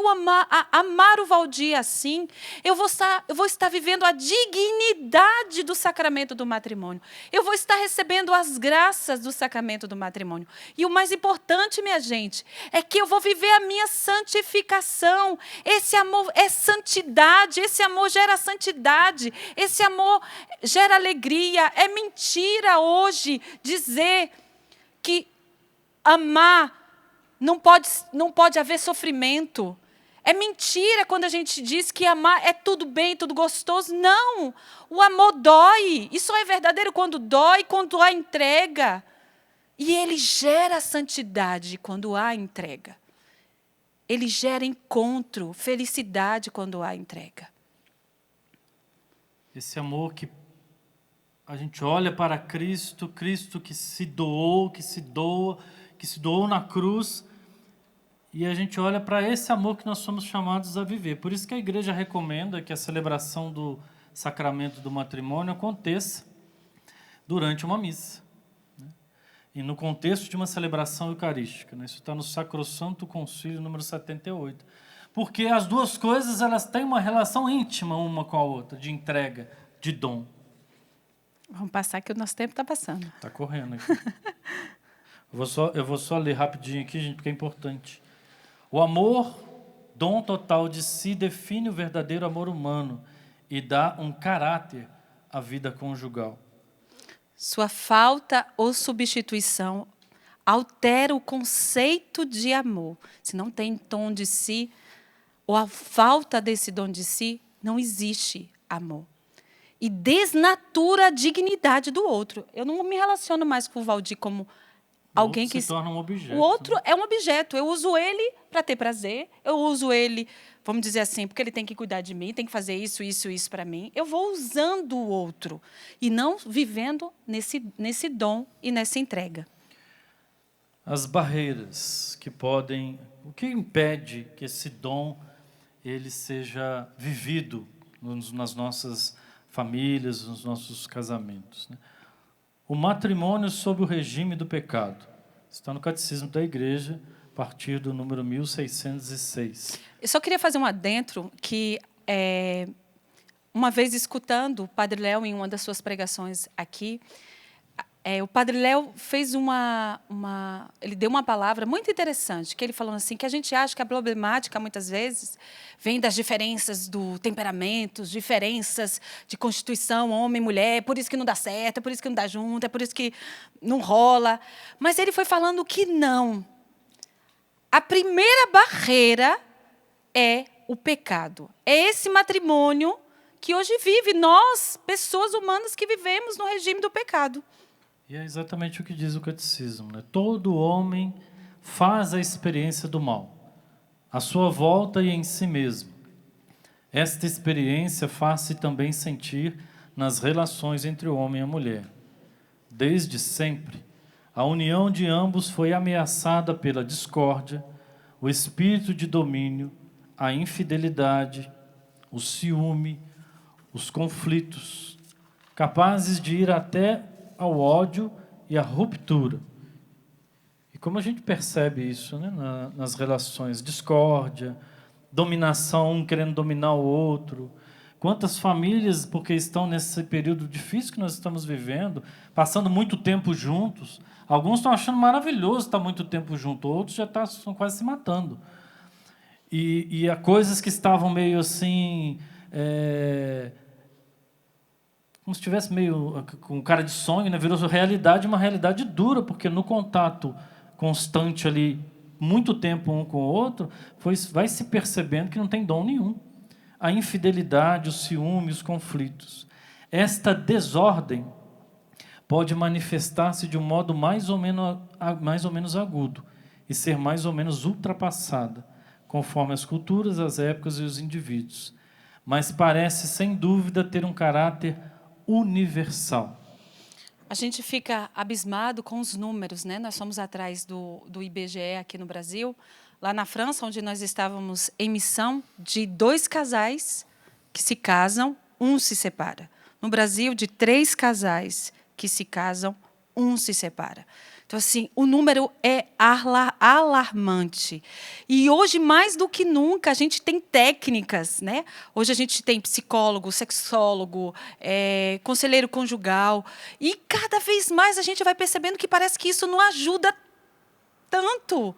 amar o Valdir assim, eu vou estar vivendo a dignidade do sacramento do matrimônio. Eu vou estar recebendo as graças do sacramento do matrimônio. E o mais importante, minha gente, é que eu vou viver a minha santificação. Esse amor é santidade, esse amor gera santidade, esse amor gera alegria. É mentira hoje dizer que amar não pode haver sofrimento. É mentira quando a gente diz que amar é tudo bem, tudo gostoso. Não, o amor dói. Isso é verdadeiro quando dói, quando há entrega. E ele gera santidade quando há entrega. Ele gera encontro, felicidade quando há entrega. Esse amor que a gente olha para Cristo, Cristo que se doou, que se doou na cruz, e a gente olha para esse amor que nós somos chamados a viver. Por isso que a igreja recomenda que a celebração do sacramento do matrimônio aconteça durante uma missa, né? E no contexto de uma celebração eucarística, né? Isso está no Sacrosanto Concílio número 78. Porque as duas coisas elas têm uma relação íntima uma com a outra, de entrega, de dom. Vamos passar que o nosso tempo está passando. Está correndo aqui. Eu vou só ler rapidinho aqui, gente, porque é importante. O amor, dom total de si, define o verdadeiro amor humano e dá um caráter à vida conjugal. Sua falta ou substituição altera o conceito de amor. Se não tem dom de si, ou a falta desse dom de si, não existe amor. E desnatura a dignidade do outro. Eu não me relaciono mais com o Valdir como alguém que se torna um objeto. O outro, né? É um objeto. Eu uso ele para ter prazer. Eu uso ele, vamos dizer assim, porque ele tem que cuidar de mim, tem que fazer isso para mim. Eu vou usando o outro e não vivendo nesse dom e nessa entrega. As barreiras que podem... O que impede que esse dom ele seja vivido nas nossas famílias, nos nossos casamentos, né? O matrimônio sob o regime do pecado. Está no Catecismo da Igreja, a partir do número 1606. Eu só queria fazer um adentro que, uma vez escutando o Padre Léo em uma das suas pregações aqui, o Padre Léo fez ele deu uma palavra muito interessante, que ele falou assim, que a gente acha que a problemática, muitas vezes, vem das diferenças do temperamento, diferenças de constituição, homem e mulher, por isso que não dá certo, é por isso que não dá junto, é por isso que não rola. Mas ele foi falando que não. A primeira barreira é o pecado. É esse matrimônio que hoje vive, nós, pessoas humanas que vivemos no regime do pecado. E é exatamente o que diz o catecismo, né? Todo homem faz a experiência do mal, à sua volta e em si mesmo. Esta experiência faz-se também sentir nas relações entre o homem e a mulher. Desde sempre, a união de ambos foi ameaçada pela discórdia, o espírito de domínio, a infidelidade, o ciúme, os conflitos, capazes de ir até ao ódio e à ruptura. E como a gente percebe isso, né, nas relações? Discórdia, dominação, um querendo dominar o outro. Quantas famílias, porque estão nesse período difícil que nós estamos vivendo, passando muito tempo juntos, alguns estão achando maravilhoso estar muito tempo junto, outros já estão quase se matando. E há coisas que estavam meio assim, como se estivesse meio com cara de sonho, né? Virou realidade, uma realidade dura, porque no contato constante ali, muito tempo um com o outro, vai se percebendo que não tem dom nenhum. A infidelidade, o ciúme, os conflitos. Esta desordem pode manifestar-se de um modo mais ou menos agudo e ser mais ou menos ultrapassada, conforme as culturas, as épocas e os indivíduos. Mas parece, sem dúvida, ter um caráter universal. A gente fica abismado com os números, né? Nós fomos atrás do IBGE aqui no Brasil. Lá na França, onde nós estávamos em missão, de 2 casais que se casam, um se separa. No Brasil, de 3 casais que se casam, um se separa. Então, assim, o número é alarmante. E hoje, mais do que nunca, a gente tem técnicas, né? Hoje a gente tem psicólogo, sexólogo, conselheiro conjugal. E cada vez mais a gente vai percebendo que parece que isso não ajuda tanto.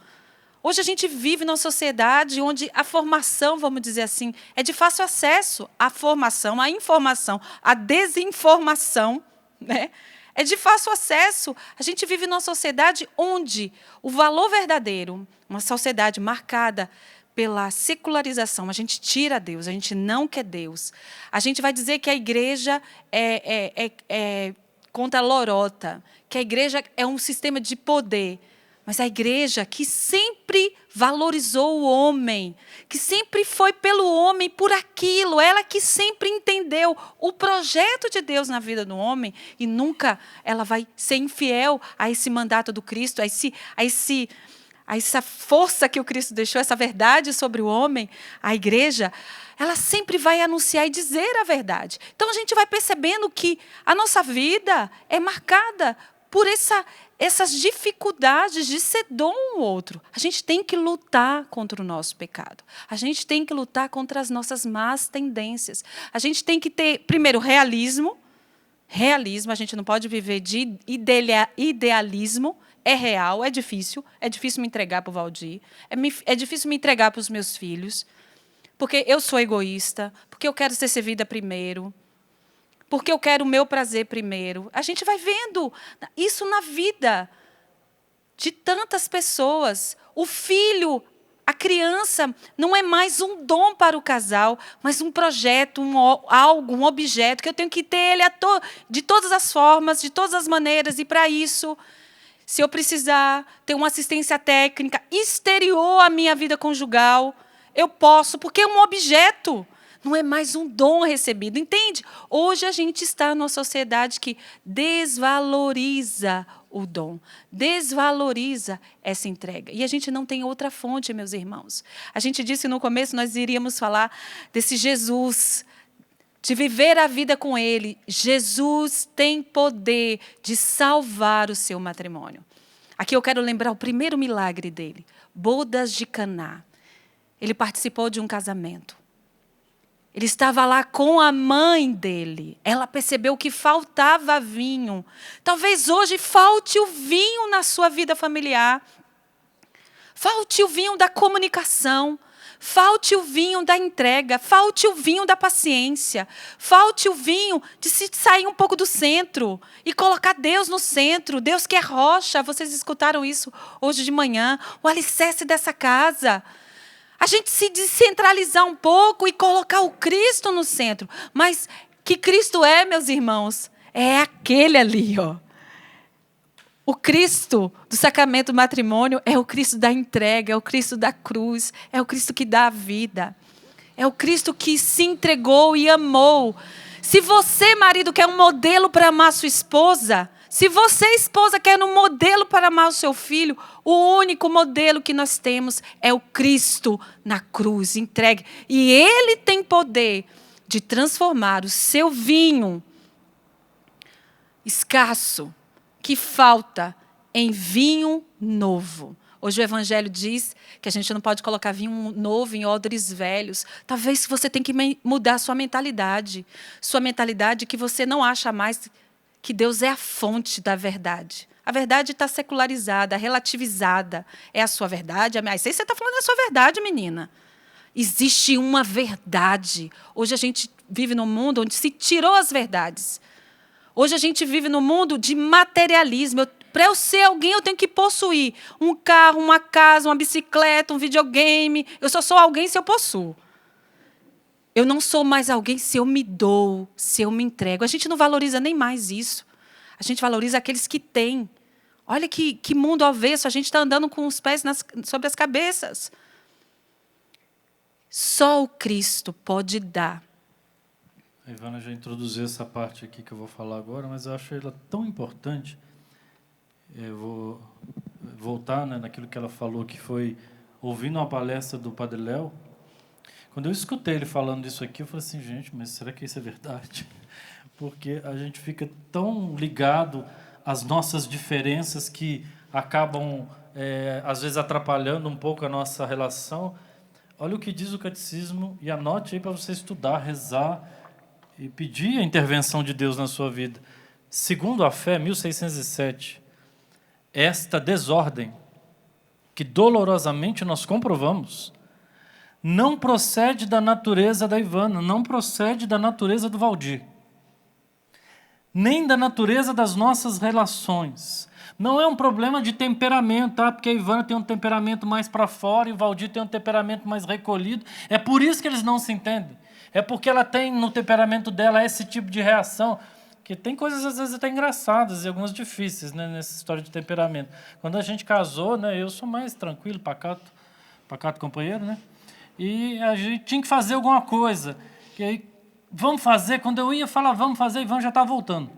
Hoje a gente vive numa sociedade onde a formação, vamos dizer assim, é de fácil acesso. A formação, a informação, a desinformação, né? É de fácil acesso. A gente vive numa sociedade onde o valor verdadeiro, uma sociedade marcada pela secularização, a gente tira Deus, a gente não quer Deus. A gente vai dizer que a igreja é contra a lorota, que a igreja é um sistema de poder. Mas a igreja que sempre valorizou o homem, que sempre foi pelo homem, por aquilo, ela que sempre entendeu o projeto de Deus na vida do homem e nunca ela vai ser infiel a esse mandato do Cristo, a essa força que o Cristo deixou, essa verdade sobre o homem, a igreja, ela sempre vai anunciar e dizer a verdade. Então a gente vai percebendo que a nossa vida é marcada por essas dificuldades de ser dom ao outro. A gente tem que lutar contra o nosso pecado. A gente tem que lutar contra as nossas más tendências. A gente tem que ter, primeiro, realismo. Realismo, a gente não pode viver de idealismo. É real, é difícil. É difícil me entregar para o Valdir. É difícil me entregar para os meus filhos. Porque eu sou egoísta. Porque eu quero ser servida primeiro. Porque eu quero o meu prazer primeiro. A gente vai vendo isso na vida de tantas pessoas. O filho, a criança, não é mais um dom para o casal, mas um projeto, um objeto, que eu tenho que ter ele de todas as formas, de todas as maneiras. E, para isso, se eu precisar ter uma assistência técnica exterior à minha vida conjugal, eu posso, porque é um objeto. Não é mais um dom recebido, entende? Hoje a gente está numa sociedade que desvaloriza o dom, desvaloriza essa entrega. E a gente não tem outra fonte, meus irmãos. A gente disse no começo, nós iríamos falar desse Jesus, de viver a vida com Ele. Jesus tem poder de salvar o seu matrimônio. Aqui eu quero lembrar o primeiro milagre dele, bodas de Caná. Ele participou de um casamento. Ele estava lá com a mãe dele. Ela percebeu que faltava vinho. Talvez hoje falte o vinho na sua vida familiar. Falte o vinho da comunicação. Falte o vinho da entrega. Falte o vinho da paciência. Falte o vinho de se sair um pouco do centro e colocar Deus no centro. Deus que é rocha. Vocês escutaram isso hoje de manhã. O alicerce dessa casa. A gente se descentralizar um pouco e colocar o Cristo no centro. Mas que Cristo é, meus irmãos? É aquele ali, ó. O Cristo do sacramento do matrimônio é o Cristo da entrega, é o Cristo da cruz, é o Cristo que dá a vida. É o Cristo que se entregou e amou. Se você, marido, quer um modelo para amar sua esposa, se você, esposa, quer um modelo para amar o seu filho, o único modelo que nós temos é o Cristo na cruz, entregue. E Ele tem poder de transformar o seu vinho escasso, que falta, em vinho novo. Hoje o Evangelho diz que a gente não pode colocar vinho novo em odres velhos. Talvez você tenha que mudar a sua mentalidade. Sua mentalidade que você não acha mais que Deus é a fonte da verdade. A verdade está secularizada, relativizada. É a sua verdade? Mas aí você está falando da sua verdade, menina. Existe uma verdade. Hoje a gente vive num mundo onde se tirou as verdades. Hoje a gente vive num mundo de materialismo. Para eu ser alguém, eu tenho que possuir um carro, uma casa, uma bicicleta, um videogame. Eu só sou alguém se eu possuo. Eu não sou mais alguém se eu me dou, se eu me entrego. A gente não valoriza nem mais isso. A gente valoriza aqueles que têm. Olha que mundo avesso. A gente está andando com os pés sobre as cabeças. Só o Cristo pode dar. A Ivana já introduziu essa parte aqui que eu vou falar agora, mas eu acho ela tão importante. Eu vou voltar, né, naquilo que ela falou, que foi ouvindo uma palestra do Padre Léo. Quando eu escutei ele falando isso aqui, eu falei assim, gente, mas será que isso é verdade? Porque a gente fica tão ligado às nossas diferenças que acabam, às vezes, atrapalhando um pouco a nossa relação. Olha o que diz o catecismo e anote aí para você estudar, rezar e pedir a intervenção de Deus na sua vida. Segundo a fé, 1607, esta desordem, que dolorosamente nós comprovamos, não procede da natureza da Ivana, não procede da natureza do Valdir, nem da natureza das nossas relações. Não é um problema de temperamento, tá? Porque a Ivana tem um temperamento mais para fora e o Valdir tem um temperamento mais recolhido. É por isso que eles não se entendem. É porque ela tem no temperamento dela esse tipo de reação. Que tem coisas, às vezes, até engraçadas e algumas difíceis, né, nessa história de temperamento. Quando a gente casou, né, eu sou mais tranquilo, pacato companheiro, né? E a gente tinha que fazer alguma coisa. E aí, vamos fazer. Quando eu ia falar, vamos fazer, Ivan já estava voltando.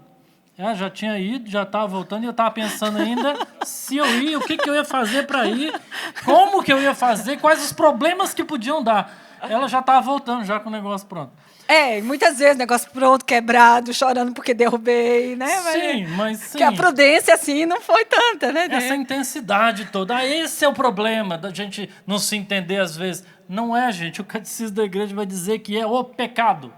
Já tinha ido, já estava voltando, e eu estava pensando ainda se eu ia, o que eu ia fazer para ir, como que eu ia fazer, quais os problemas que podiam dar. Ela já estava voltando, já com o negócio pronto. Muitas vezes negócio pronto, quebrado, chorando porque derrubei, né? Sim, mas sim. Que a prudência, assim, não foi tanta, né? Essa intensidade toda. Esse é o problema da gente não se entender às vezes. Não é, gente. O catecismo da igreja vai dizer que é o pecado.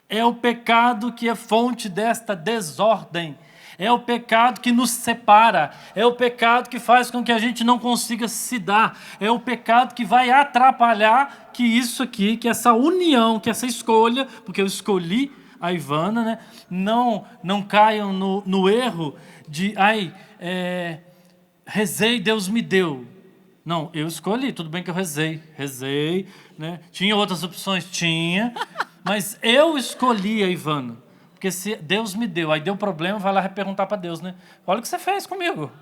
É o pecado que é fonte desta desordem. É o pecado que nos separa. É o pecado que faz com que a gente não consiga se dar. É o pecado que vai atrapalhar que isso aqui, que essa união, que essa escolha, porque eu escolhi a Ivana, né, não caiam no erro de, rezei, Deus me deu. Não, eu escolhi, tudo bem que eu rezei, né? Tinha outras opções? Tinha, mas eu escolhi a Ivana. Porque se Deus me deu, aí deu problema, vai lá perguntar para Deus, né? Olha o que você fez comigo.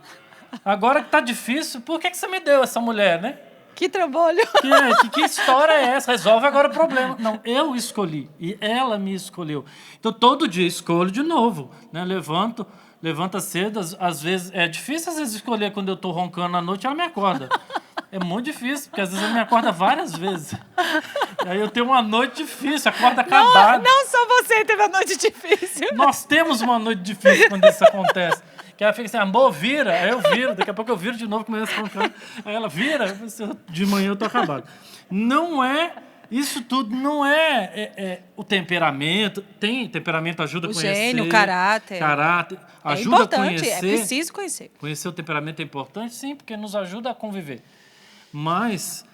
Agora que está difícil, por que você me deu essa mulher, né? Que trabalho. Que história é essa? Resolve agora o problema. Não, eu escolhi e ela me escolheu. Então, todo dia escolho de novo, né? Levanta cedo, às vezes... É difícil, às vezes, escolher quando eu estou roncando à noite, ela me acorda. É muito difícil, porque às vezes ela me acorda várias vezes. E aí eu tenho uma noite difícil, acorda acabada. Não só você teve a noite difícil. Nós temos uma noite difícil quando isso acontece. Que ela fica assim, amor, vira. Aí eu viro, daqui a pouco eu viro de novo, começo a roncar. Aí ela vira, de manhã eu estou acabado. Não é... Isso tudo não é o temperamento. Tem temperamento, ajuda a conhecer. O gênio, o caráter. Ajuda a conhecer. É preciso conhecer. Conhecer o temperamento é importante, sim, porque nos ajuda a conviver. Mas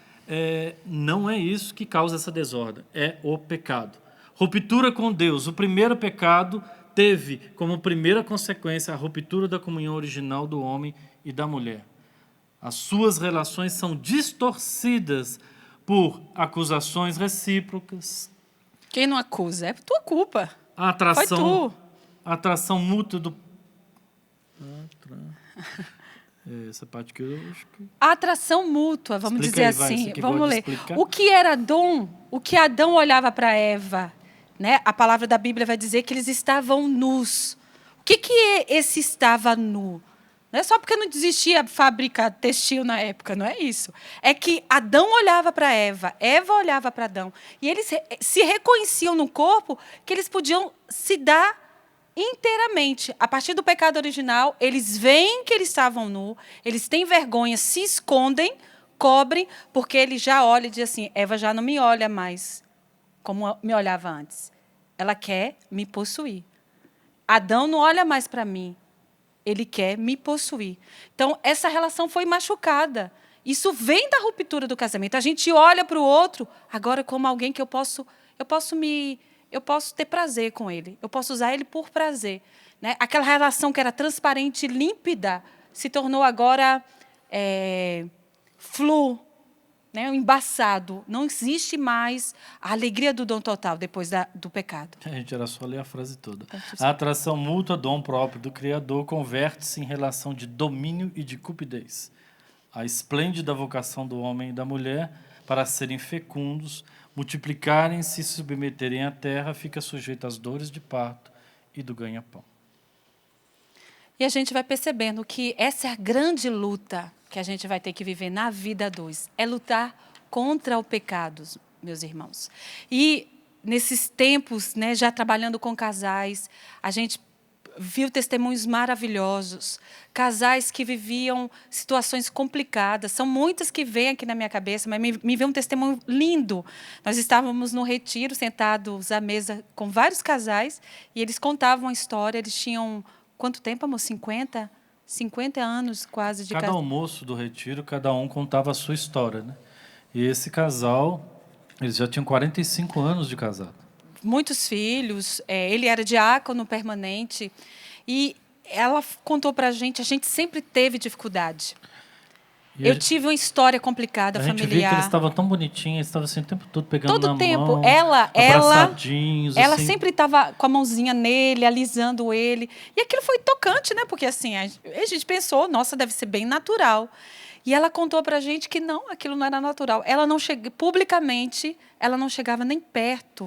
não é isso que causa essa desordem. É o pecado. Ruptura com Deus. O primeiro pecado teve como primeira consequência a ruptura da comunhão original do homem e da mulher. As suas relações são distorcidas por acusações recíprocas. Quem não acusa? É tua culpa. A atração, Foi tu. a atração mútua do... Essa parte que eu acho que... A atração mútua, vamos Explica dizer aí, vai, assim. você que Vamos gosta de ler. explicar. O que era Adão? O que Adão olhava para Eva, né? A palavra da Bíblia vai dizer que eles estavam nus. O que é esse estava nu? Não é só porque não existia fábrica textil na época, não é isso. É que Adão olhava para Eva, Eva olhava para Adão. E eles se reconheciam no corpo que eles podiam se dar inteiramente. A partir do pecado original, eles veem que eles estavam nus, eles têm vergonha, se escondem, cobrem, porque ele já olha e diz assim, Eva já não me olha mais como me olhava antes. Ela quer me possuir. Adão não olha mais para mim. Ele quer me possuir. Então, essa relação foi machucada. Isso vem da ruptura do casamento. A gente olha para o outro agora como alguém que eu posso ter prazer com ele. Eu posso usar ele por prazer. Né? Aquela relação que era transparente e límpida se tornou agora flu, né? Embaçado. Não existe mais a alegria do dom total depois do pecado. A gente era só ler a frase toda. A atração mútua, dom próprio do Criador, converte-se em relação de domínio e de cupidez. A esplêndida vocação do homem e da mulher para serem fecundos, multiplicarem-se e se submeterem à terra, fica sujeita às dores de parto e do ganha-pão. E a gente vai percebendo que essa é a grande luta que a gente vai ter que viver na vida a dois. É lutar contra o pecado, meus irmãos. E nesses tempos, né, já trabalhando com casais, a gente viu testemunhos maravilhosos. Casais que viviam situações complicadas. São muitas que vêm aqui na minha cabeça, mas me veio um testemunho lindo. Nós estávamos no retiro, sentados à mesa com vários casais, e eles contavam a história. Eles tinham... Quanto tempo, amor? 50 anos quase de Cada almoço do retiro, cada um contava a sua história, né? E esse casal, eles já tinham 45 anos de casado. Muitos filhos, ele era diácono permanente, e ela contou para a gente sempre teve dificuldade. Eu tive uma história complicada, familiar. A gente via que eles estavam tão bonitinhos, eles estavam assim, o tempo todo pegando todo na tempo. mão, abraçadinhos. Ela assim. sempre estava com a mãozinha nele, alisando ele. E aquilo foi tocante, né? Porque assim, a gente pensou, nossa, deve ser bem natural. E ela contou para a gente que não, aquilo não era natural. Ela não publicamente, ela não chegava nem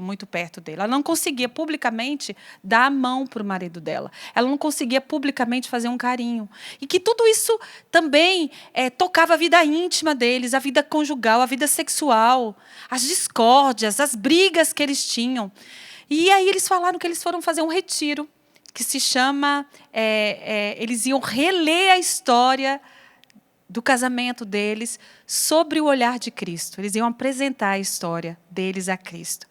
muito perto dele. Ela não conseguia publicamente dar a mão para o marido dela. Ela não conseguia publicamente fazer um carinho. E que tudo isso também tocava a vida íntima deles, a vida conjugal, a vida sexual, as discórdias, as brigas que eles tinham. E aí eles falaram que eles foram fazer um retiro, que se chama... eles iam reler a história do casamento deles sobre o olhar de Cristo. Eles iam apresentar a história deles a Cristo.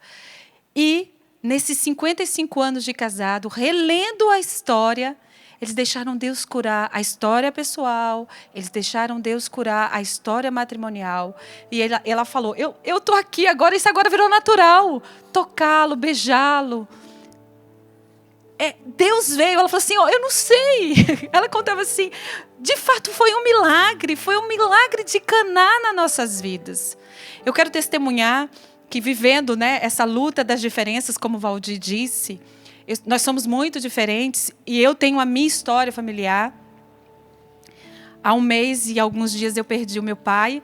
E, nesses 55 anos de casado, relendo a história, eles deixaram Deus curar a história pessoal, eles deixaram Deus curar a história matrimonial. E ela falou, eu estou aqui agora, isso agora virou natural. Tocá-lo, beijá-lo. Deus veio, ela falou assim, eu não sei. Ela contava assim, de fato foi um milagre de Caná nas nossas vidas. Eu quero testemunhar que vivendo, né, essa luta das diferenças, como o Valdir disse, nós somos muito diferentes e eu tenho a minha história familiar. Há um mês e alguns dias eu perdi o meu pai,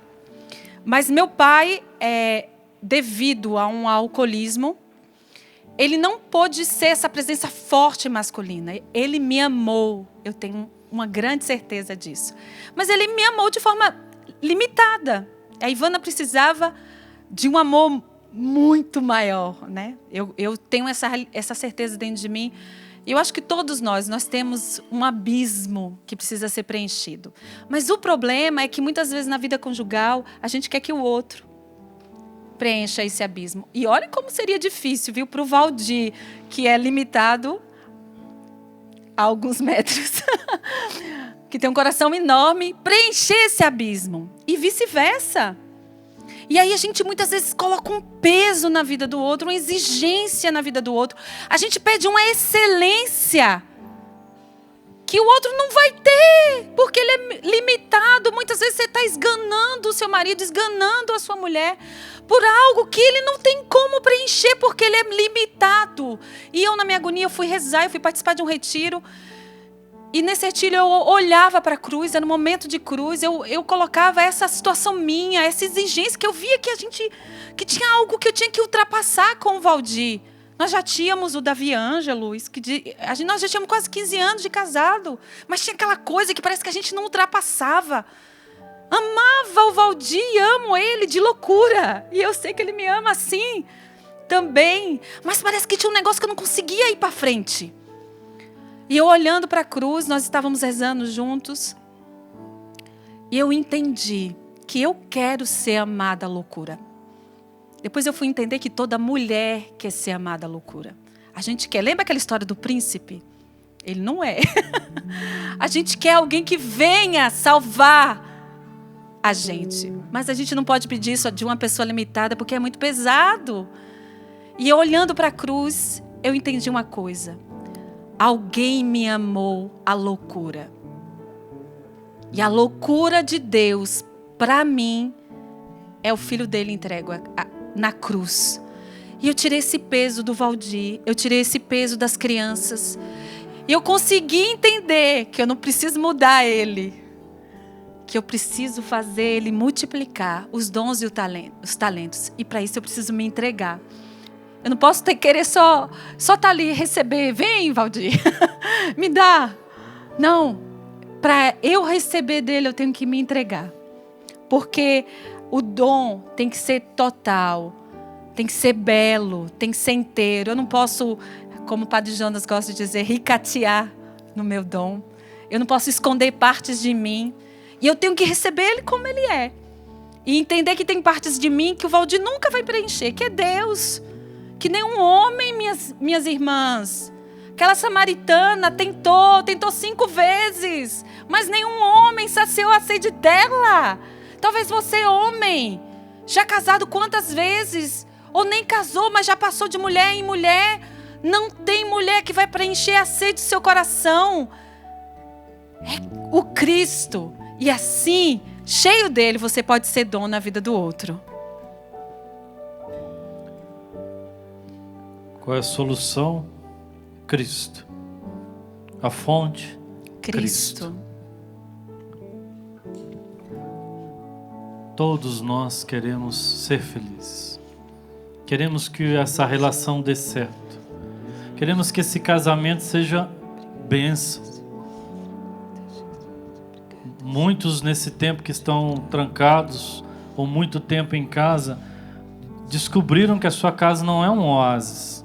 mas meu pai, devido a um alcoolismo, ele não pôde ser essa presença forte masculina. Ele me amou. Eu tenho uma grande certeza disso. Mas ele me amou de forma limitada. A Ivana precisava de um amor muito maior, né? Eu tenho essa certeza dentro de mim. E eu acho que todos nós temos um abismo que precisa ser preenchido. Mas o problema é que muitas vezes na vida conjugal a gente quer que o outro preencha esse abismo. E olha como seria difícil, viu, para o Valdir, que é limitado a alguns metros, que tem um coração enorme, preencher esse abismo. E vice-versa. E aí a gente muitas vezes coloca um peso na vida do outro, uma exigência na vida do outro. A gente pede uma excelência que o outro não vai ter, porque ele é limitado. Muitas vezes você está esganando o seu marido, esganando a sua mulher por algo que ele não tem como preencher, porque ele é limitado. E eu, na minha agonia, eu fui rezar, eu fui participar de um retiro. E nesse retiro eu olhava para a cruz, era um momento de cruz, eu colocava essa situação minha, essa exigência que eu via que tinha algo que eu tinha que ultrapassar com o Valdir. Nós já tínhamos o Davi Ângelo, nós já tínhamos quase 15 anos de casado, mas tinha aquela coisa que parece que a gente não ultrapassava. Amava o Valdir, amo ele de loucura, e eu sei que ele me ama assim também, mas parece que tinha um negócio que eu não conseguia ir para frente. E eu olhando para a cruz, nós estávamos rezando juntos, e eu entendi que eu quero ser amada à loucura. Depois eu fui entender que toda mulher quer ser amada à loucura. A gente quer, lembra aquela história do príncipe? Ele não é. A gente quer alguém que venha salvar a gente. Mas a gente não pode pedir isso de uma pessoa limitada, porque é muito pesado. E eu olhando para a cruz, eu entendi uma coisa. Alguém me amou à loucura. E a loucura de Deus, para mim, é o filho dele entregue na cruz. E eu tirei esse peso do Valdir, eu tirei esse peso das crianças. E eu consegui entender que eu não preciso mudar ele, que eu preciso fazer ele multiplicar os dons e os talentos. E para isso eu preciso me entregar. Eu não posso querer só estar ali e receber. Vem, Valdir, me dá. Não, para eu receber dele eu tenho que me entregar. Porque o dom tem que ser total, tem que ser belo, tem que ser inteiro. Eu não posso, como o Padre Jonas gosta de dizer, ricatear no meu dom. Eu não posso esconder partes de mim. E eu tenho que receber ele como ele é. E entender que tem partes de mim que o Valdir nunca vai preencher, que é Deus. Que nenhum homem, minhas irmãs. Aquela samaritana tentou 5 vezes, mas nenhum homem saciou a sede dela. Talvez você, homem, já casado quantas vezes, ou nem casou, mas já passou de mulher em mulher. Não tem mulher que vai preencher a sede do seu coração. É o Cristo. E assim, cheio dele, você pode ser dom na vida do outro. Qual é a solução? Cristo. A fonte? Cristo. Todos nós queremos ser felizes. Queremos que essa relação dê certo. Queremos que esse casamento seja bênção. Muitos nesse tempo que estão trancados ou muito tempo em casa, descobriram que a sua casa não é um oásis.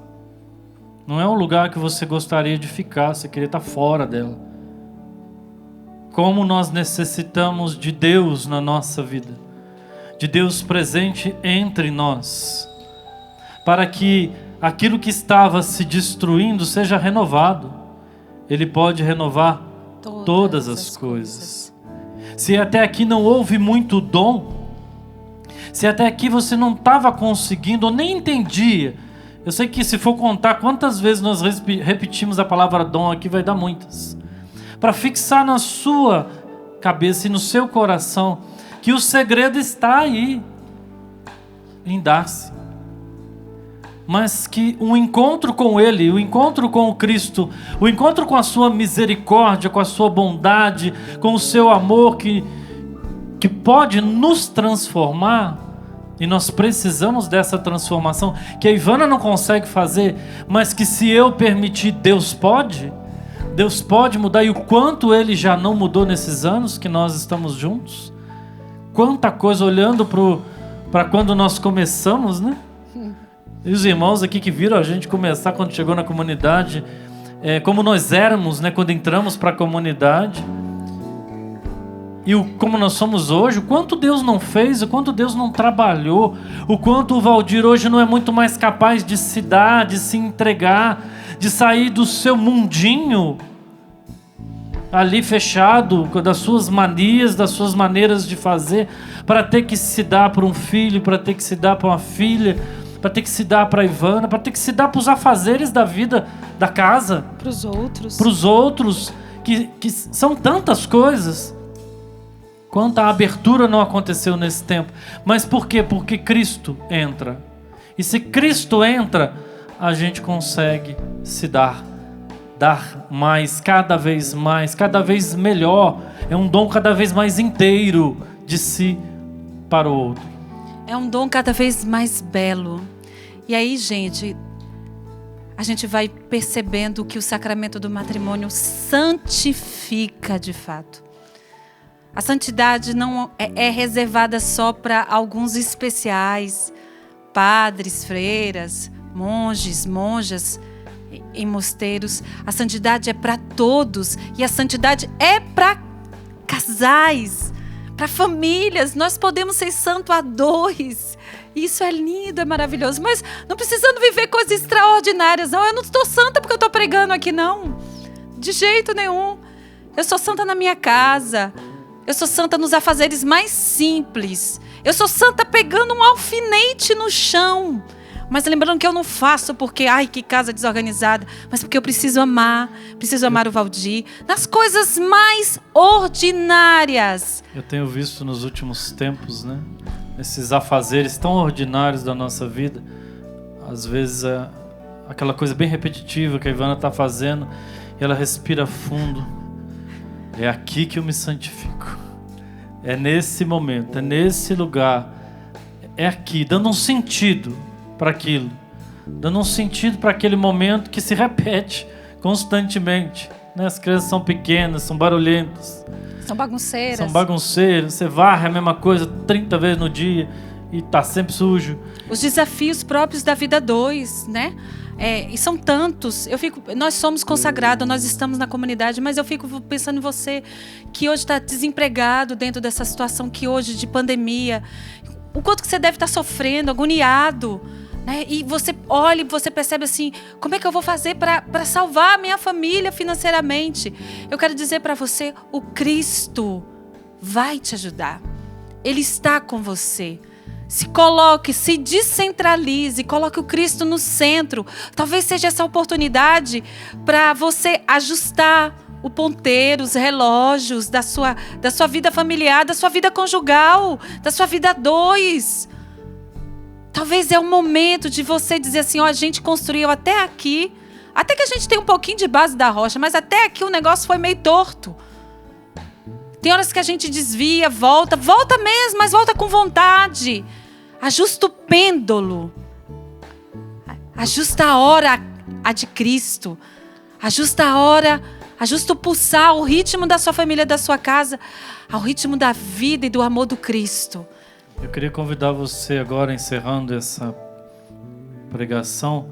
Não é um lugar que você gostaria de ficar, você queria estar fora dela. Como nós necessitamos de Deus na nossa vida, de Deus presente entre nós, para que aquilo que estava se destruindo seja renovado. Ele pode renovar todas as coisas. Se até aqui não houve muito dom, se até aqui você não estava conseguindo ou nem entendia, eu sei que se for contar quantas vezes nós repetimos a palavra dom aqui, vai dar muitas. Para fixar na sua cabeça e no seu coração que o segredo está aí, em dar-se. Mas que o encontro com Ele, o encontro com o Cristo, o encontro com a sua misericórdia, com a sua bondade, com o seu amor que pode nos transformar. E nós precisamos dessa transformação que a Ivana não consegue fazer, mas que se eu permitir, Deus pode mudar. E o quanto Ele já não mudou nesses anos que nós estamos juntos. Quanta coisa, olhando para quando nós começamos, né? E os irmãos aqui que viram a gente começar quando chegou na comunidade, como nós éramos, né, quando entramos para a comunidade. E como nós somos hoje, o quanto Deus não fez, o quanto Deus não trabalhou, o quanto o Valdir hoje não é muito mais capaz de se dar, de se entregar, de sair do seu mundinho ali fechado, das suas manias, das suas maneiras de fazer, para ter que se dar para um filho, para ter que se dar para uma filha, para ter que se dar para a Ivana, para ter que se dar para os afazeres da vida, da casa. Para os outros, que são tantas coisas. Quanta abertura não aconteceu nesse tempo. Mas por quê? Porque Cristo entra. E se Cristo entra, a gente consegue se dar dar mais, cada vez melhor. É um dom cada vez mais inteiro de si para o outro. É um dom cada vez mais belo. E aí, gente, a gente vai percebendo que o sacramento do matrimônio santifica de fato. A santidade não é reservada só para alguns especiais, padres, freiras, monges, monjas em mosteiros. A santidade é para todos, e a santidade é para casais, para famílias. Nós podemos ser santo a dois. Isso é lindo, é maravilhoso, mas não precisando viver coisas extraordinárias, não. Eu não estou santa porque eu estou pregando aqui, não. De jeito nenhum. Eu sou santa na minha casa. Eu sou santa nos afazeres mais simples. Eu sou santa pegando um alfinete no chão. Mas lembrando que eu não faço porque, ai, que casa desorganizada. Mas porque eu preciso amar o Valdir. Nas coisas mais ordinárias. Eu tenho visto nos últimos tempos, né? Esses afazeres tão ordinários da nossa vida. Às vezes é aquela coisa bem repetitiva que a Ivana está fazendo. E ela respira fundo. É aqui que eu me santifico. É nesse momento, é nesse lugar. É aqui, dando um sentido para aquilo. Dando um sentido para aquele momento que se repete constantemente. Né? As crianças são pequenas, são barulhentas. São bagunceiras. São bagunceiras. Você varre a mesma coisa 30 vezes no dia e está sempre sujo. Os desafios próprios da vida 2, né? E são tantos. Nós somos consagrados, nós estamos na comunidade, mas eu fico pensando em você que hoje está desempregado dentro dessa situação que hoje de pandemia. O quanto que você deve estar sofrendo, agoniado, né? E você olha e você percebe assim, como é que eu vou fazer para salvar a minha família financeiramente? Eu quero dizer para você, o Cristo vai te ajudar. Ele está com você. Se coloque, se descentralize, coloque o Cristo no centro. Talvez seja essa oportunidade para você ajustar o ponteiro, os relógios da sua vida familiar, da sua vida conjugal, da sua vida 2. Talvez é um momento de você dizer assim, a gente construiu até aqui, até que a gente tem um pouquinho de base da rocha, mas até aqui o negócio foi meio torto. Tem horas que a gente desvia, volta mesmo, mas volta com vontade. Ajusta o pêndulo. Ajusta a hora a de Cristo. Ajusta a hora, ajusta o pulsar, o ritmo da sua família, da sua casa, ao ritmo da vida e do amor do Cristo. Eu queria convidar você agora, encerrando essa pregação,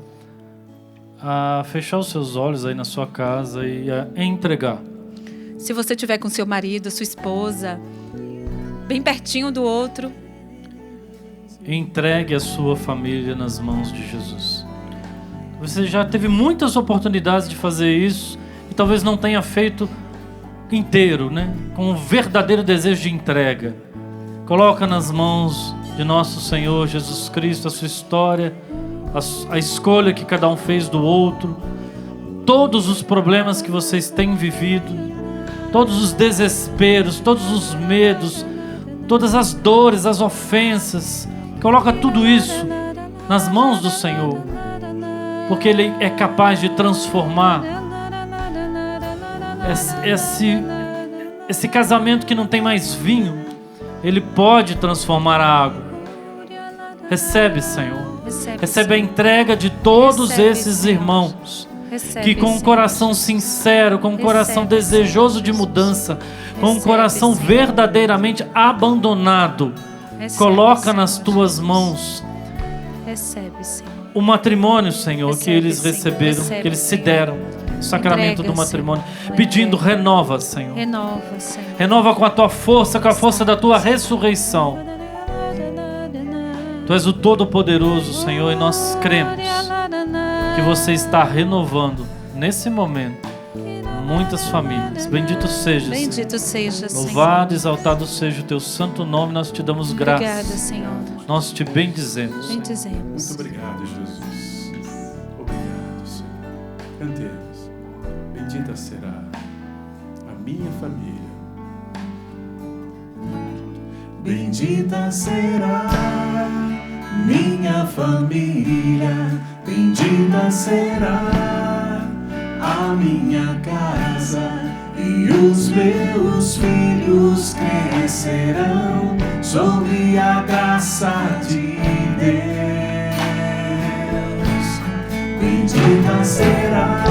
a fechar os seus olhos aí na sua casa e a entregar. Se você estiver com seu marido, sua esposa, bem pertinho do outro, entregue a sua família nas mãos de Jesus. Você já teve muitas oportunidades de fazer isso e talvez não tenha feito inteiro, né? Com um verdadeiro desejo de entrega. Coloca nas mãos de nosso Senhor Jesus Cristo a sua história, a escolha que cada um fez do outro, todos os problemas que vocês têm vivido, todos os desesperos, todos os medos, todas as dores, as ofensas. Coloca tudo isso nas mãos do Senhor, porque Ele é capaz de transformar esse casamento que não tem mais vinho. Ele pode transformar a água. Recebe, Senhor. Recebe a entrega de todos esses irmãos que com um coração sincero, com um coração desejoso de mudança, com um coração verdadeiramente abandonado, coloca nas tuas mãos o matrimônio, Senhor, que eles receberam, que eles se deram, o sacramento do matrimônio, pedindo: renova, Senhor. Renova com a tua força, com a força da tua ressurreição. Tu és o Todo-Poderoso, Senhor, e nós cremos que você está renovando nesse momento muitas famílias. Bendito seja, Senhor. Louvado, exaltado seja o teu santo nome. Nós te damos graças. Obrigada, Senhor. Nós te bendizemos. Muito obrigado, Jesus. Obrigado, Senhor. Cantemos. Bendita será a minha família. Bendita será minha família. Bendita será a minha casa e os meus filhos crescerão sob a graça de Deus. Bendita será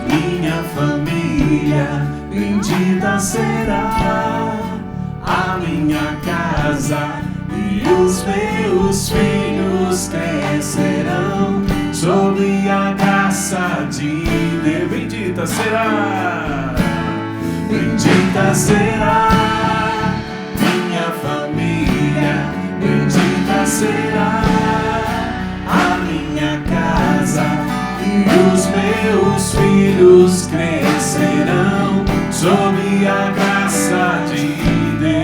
minha família, bendita será a minha casa e os meus filhos crescerão sob a graça de Deus. Bendita será, bendita será minha família, bendita será a minha casa e os meus filhos crescerão sob a graça de Deus.